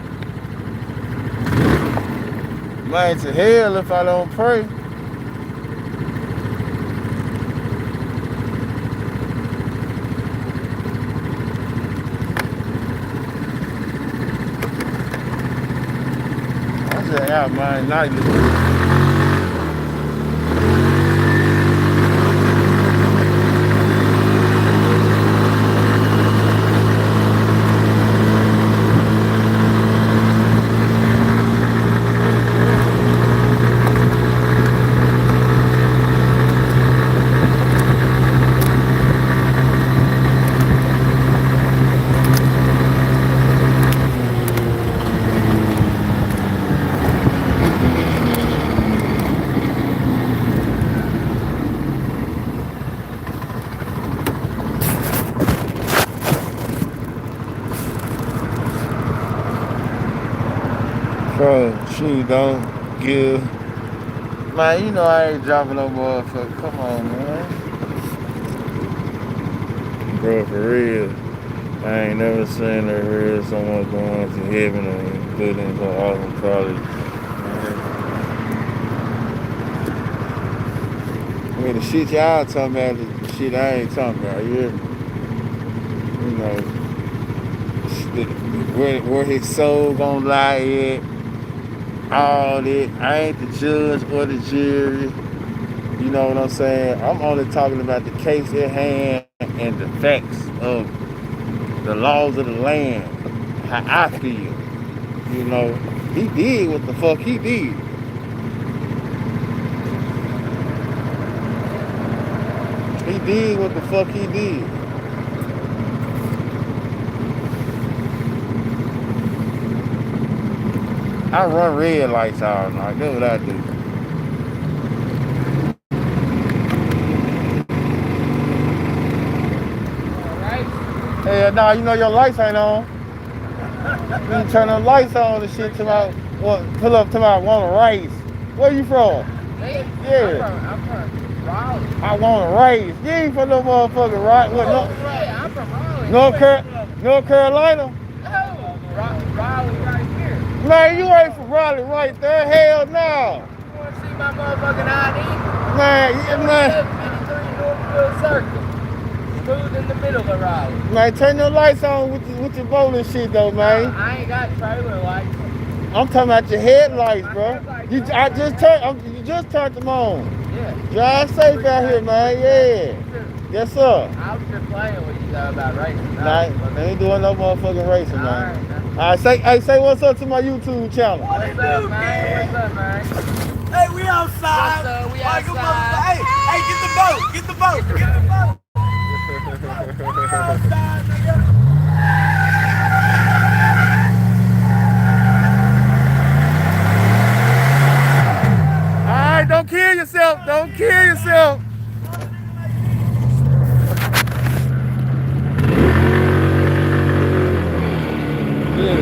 Man, to hell if I don't pray. I said, yeah, man, nightly. Bro, she don't give. Man, you know I ain't dropping no motherfucker. Come on, man. Bro, for real. I ain't never seen or heard someone going to heaven or building so awesome college. I mean, the shit y'all talking about is the shit I ain't talking about. You hear me? You know, where his soul gonna lie at. All that. I ain't the judge or the jury. You know what I'm saying? I'm only talking about the case at hand and the facts of the laws of the land. How I feel. You know, he did what the fuck he did. He did what the fuck he did. I run red lights all night. That's what I do. Hell nah, you know your lights ain't on. You turn the lights on and shit to my, pull up to my want to race. Where you from? Yeah. I'm from Raleigh. I want to race. You ain't from no motherfucking right. What? No, I'm from Raleigh. North Carolina? No, Raleigh right here. Man, you ain't from Raleigh right there. Hell no. You want to see my motherfucking ID? Man. 53 Northfield Circle. Smooth in the middle of Raleigh. Man, turn your lights on with your bowling shit though, man. I ain't got trailer lights. I'm talking about your headlights, bro. You just turned them on. Yeah. Drive safe out here, man. Yeah. Yes, sir. I was just playing with you though about racing. Nah, they ain't doing no motherfucking racing, man. All right, say what's up to my YouTube channel. What's up, man? What's up, man? Hey, we outside. What's up? We outside. Hey, get the boat. Get the boat. Get the boat. We outside, nigga. Alright, don't kill yourself. Don't kill yourself. Yeah.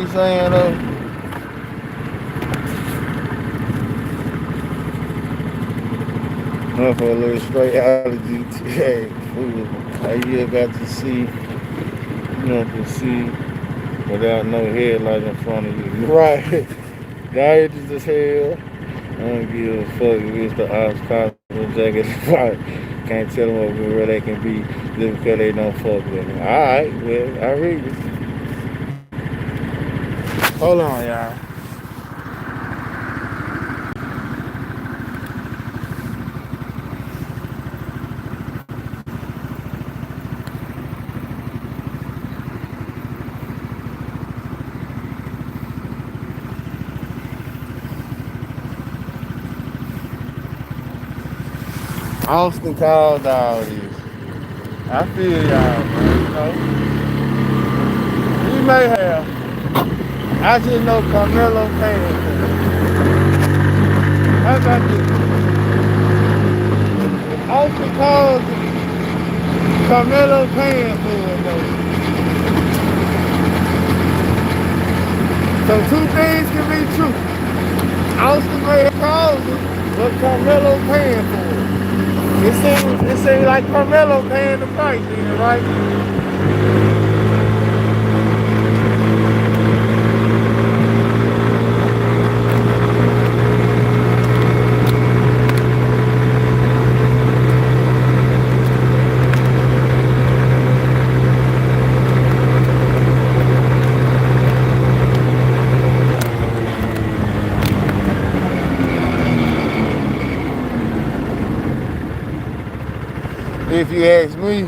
you saying though? Motherfucker straight out of GTA. You got to see, without no headlight in front of you. Right. Dangerous as hell. I don't give a fuck if it's the ops, cops, jacket. Can't tell them where they can be just because they don't fuck with them. Alright, well, I read it. Hold on, y'all. Austin called all this. I feel y'all, man, He may have. I just know Karmelo paying for it. How about this? Austin calls it. Karmelo paying for it, though. So two things can be true. Austin may have caused it, but Karmelo paying for it. It seems like Karmelo paying the price, right? If you ask me,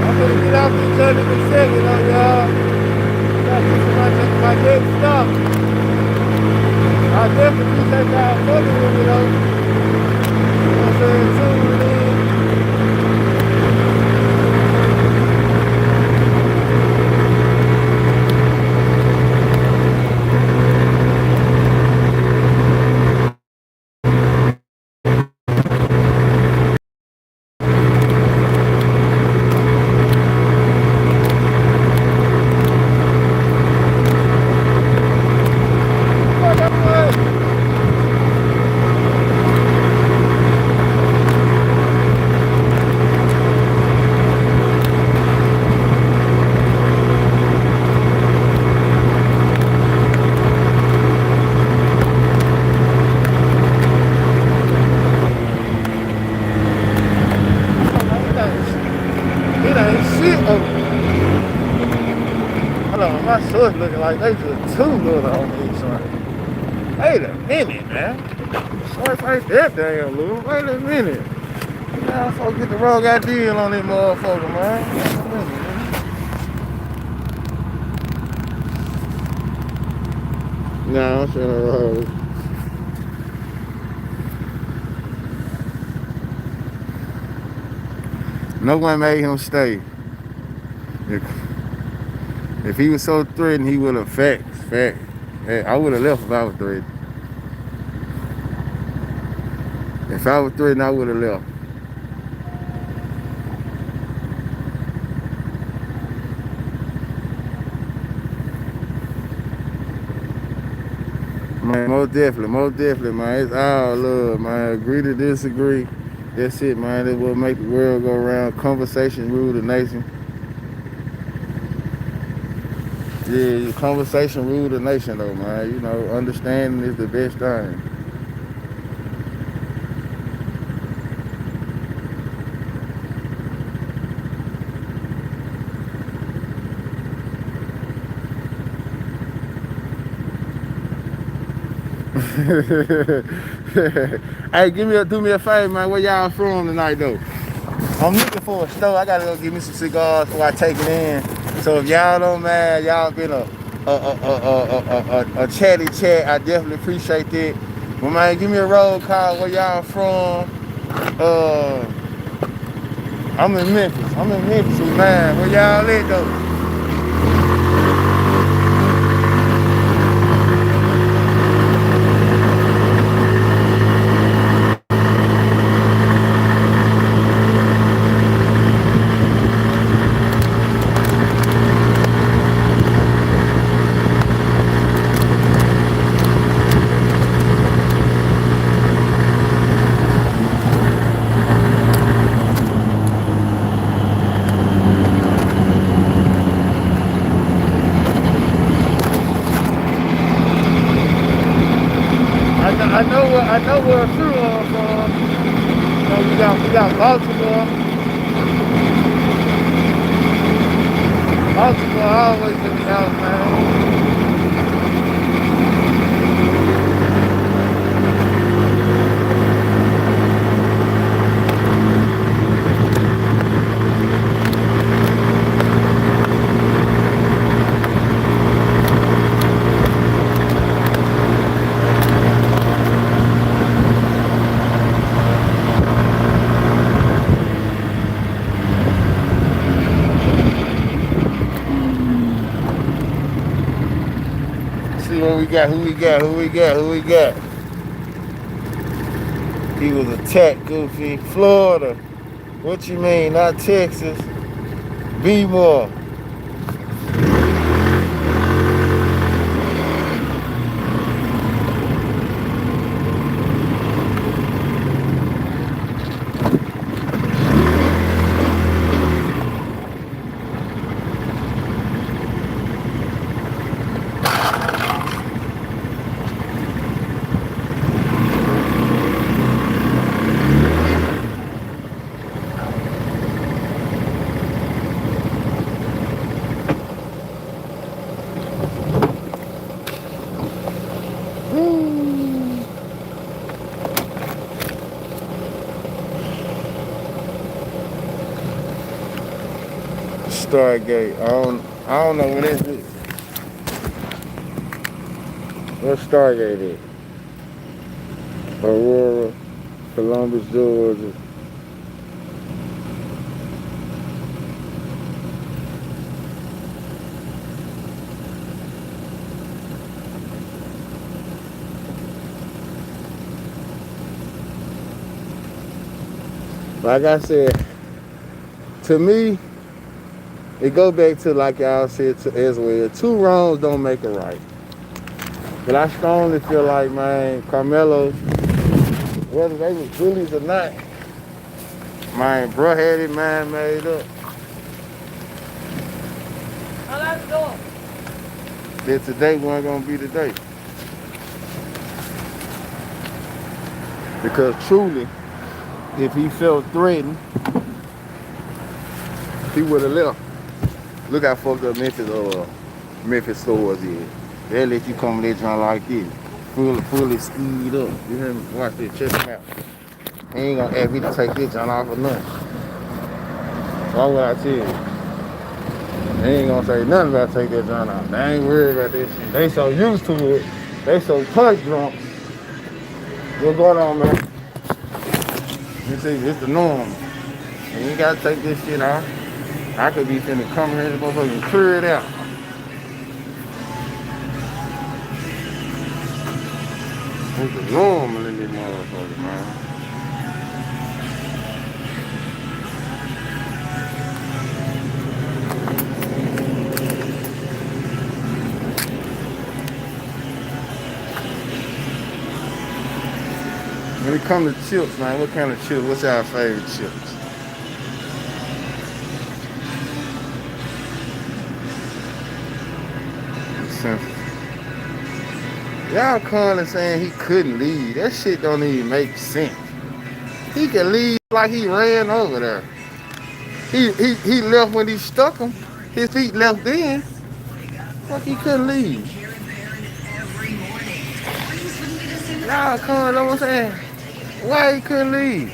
I'm gonna get off each other in a second, y'all. Got to my next stop. I definitely appreciate y'all fucking with me, though. You know what I'm saying? Tuning in. My shorts looking like they just too little on these shorts. Wait a minute, man. Shorts ain't that damn little. Wait a minute. Now folks get the wrong idea on this motherfucker, man. Nah, I'm finna roll. No one made him stay. If he was so threatened, he would have fact. I would have left if I was threatened. If I was threatened, I would have left. Man, most definitely, man. It's all love, man. Agree to disagree. That's it, man. That's what make the world go around. Conversation rule the nation. Yeah, conversation rule the nation, though, man. You know, understanding is the best thing. Hey, do me a favor, man. Where y'all from tonight, though? I'm looking for a store. I gotta go get me some cigars before I take it in. So if y'all don't mind, y'all been a chatty chat. I definitely appreciate that. Well, man, give me a roll call. Where y'all from? I'm in Memphis, man. Where y'all at, though? always looking out, man. See what we got, who we got. He was attacked, Goofy. Florida. What you mean, not Texas? Be more. Stargate. I don't know what it is. What Stargate is? Aurora, Columbus, Georgia. Like I said, to me, it goes back to, like y'all said as well, 2 wrongs don't make a right. But I strongly feel like, man, Karmelo, whether they was bullies or not, man, bro had his mind made up. That today wasn't gonna be the day. Because truly, if he felt threatened, he would have left. Look how fucked up Memphis stores is. They'll let you come there trying like this. Fully skied up. You hear me? Watch this, check him out. He ain't gonna ask me to take this John off or nothing. Why would I tell you? They ain't gonna say nothing about take that John off. They ain't worried about this shit. They so used to it. They so punch drunk. What's going on, man? You see, it's the norm. And you gotta take this shit off. I could be finna come here and motherfucking clear it out. It's the normal in this motherfucker, man. When it comes to chips, man, what kind of chips? What's our favorite chips? Y'all calling saying he couldn't leave. That shit don't even make sense. He can leave like he ran over there. He left when he stuck him. His feet left then. Fuck, he couldn't leave. Y'all calling, know what I'm saying? Why he couldn't leave?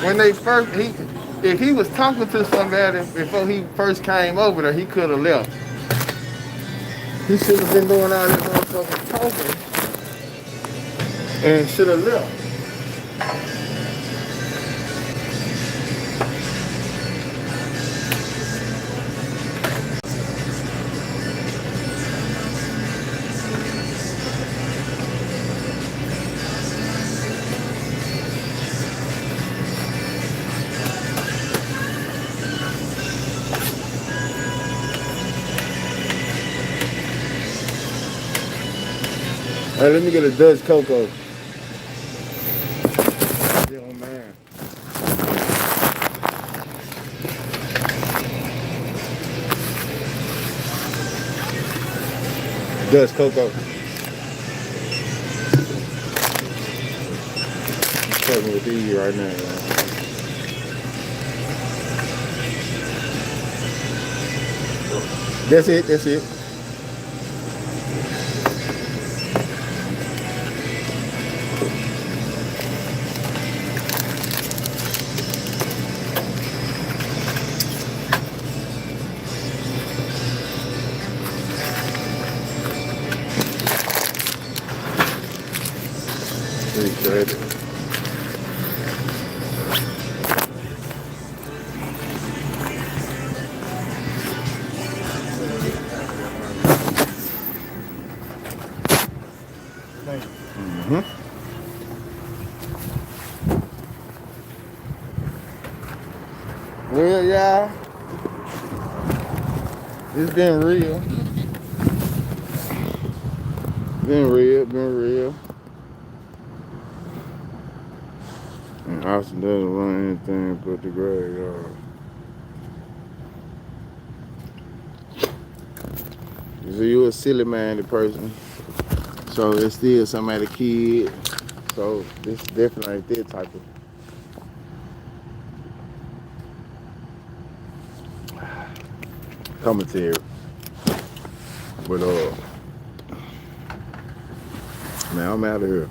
When they first, if he was talking to somebody before he first came over there, he could have left. He should have been doing all this motherfucking talking and should have left. Hey, let me get a Dutch Cocoa. Oh, man. Dutch Cocoa. I'm fucking with these right now, man. That's it. That's it. BigTruDat. Mm-hmm. Well, yeah, it's been real. Been real. And Austin doesn't run anything but the graveyard. So you a silly-minded person. So it's still somebody kid. So this definitely ain't that type of commentary. But man, I'm out of here.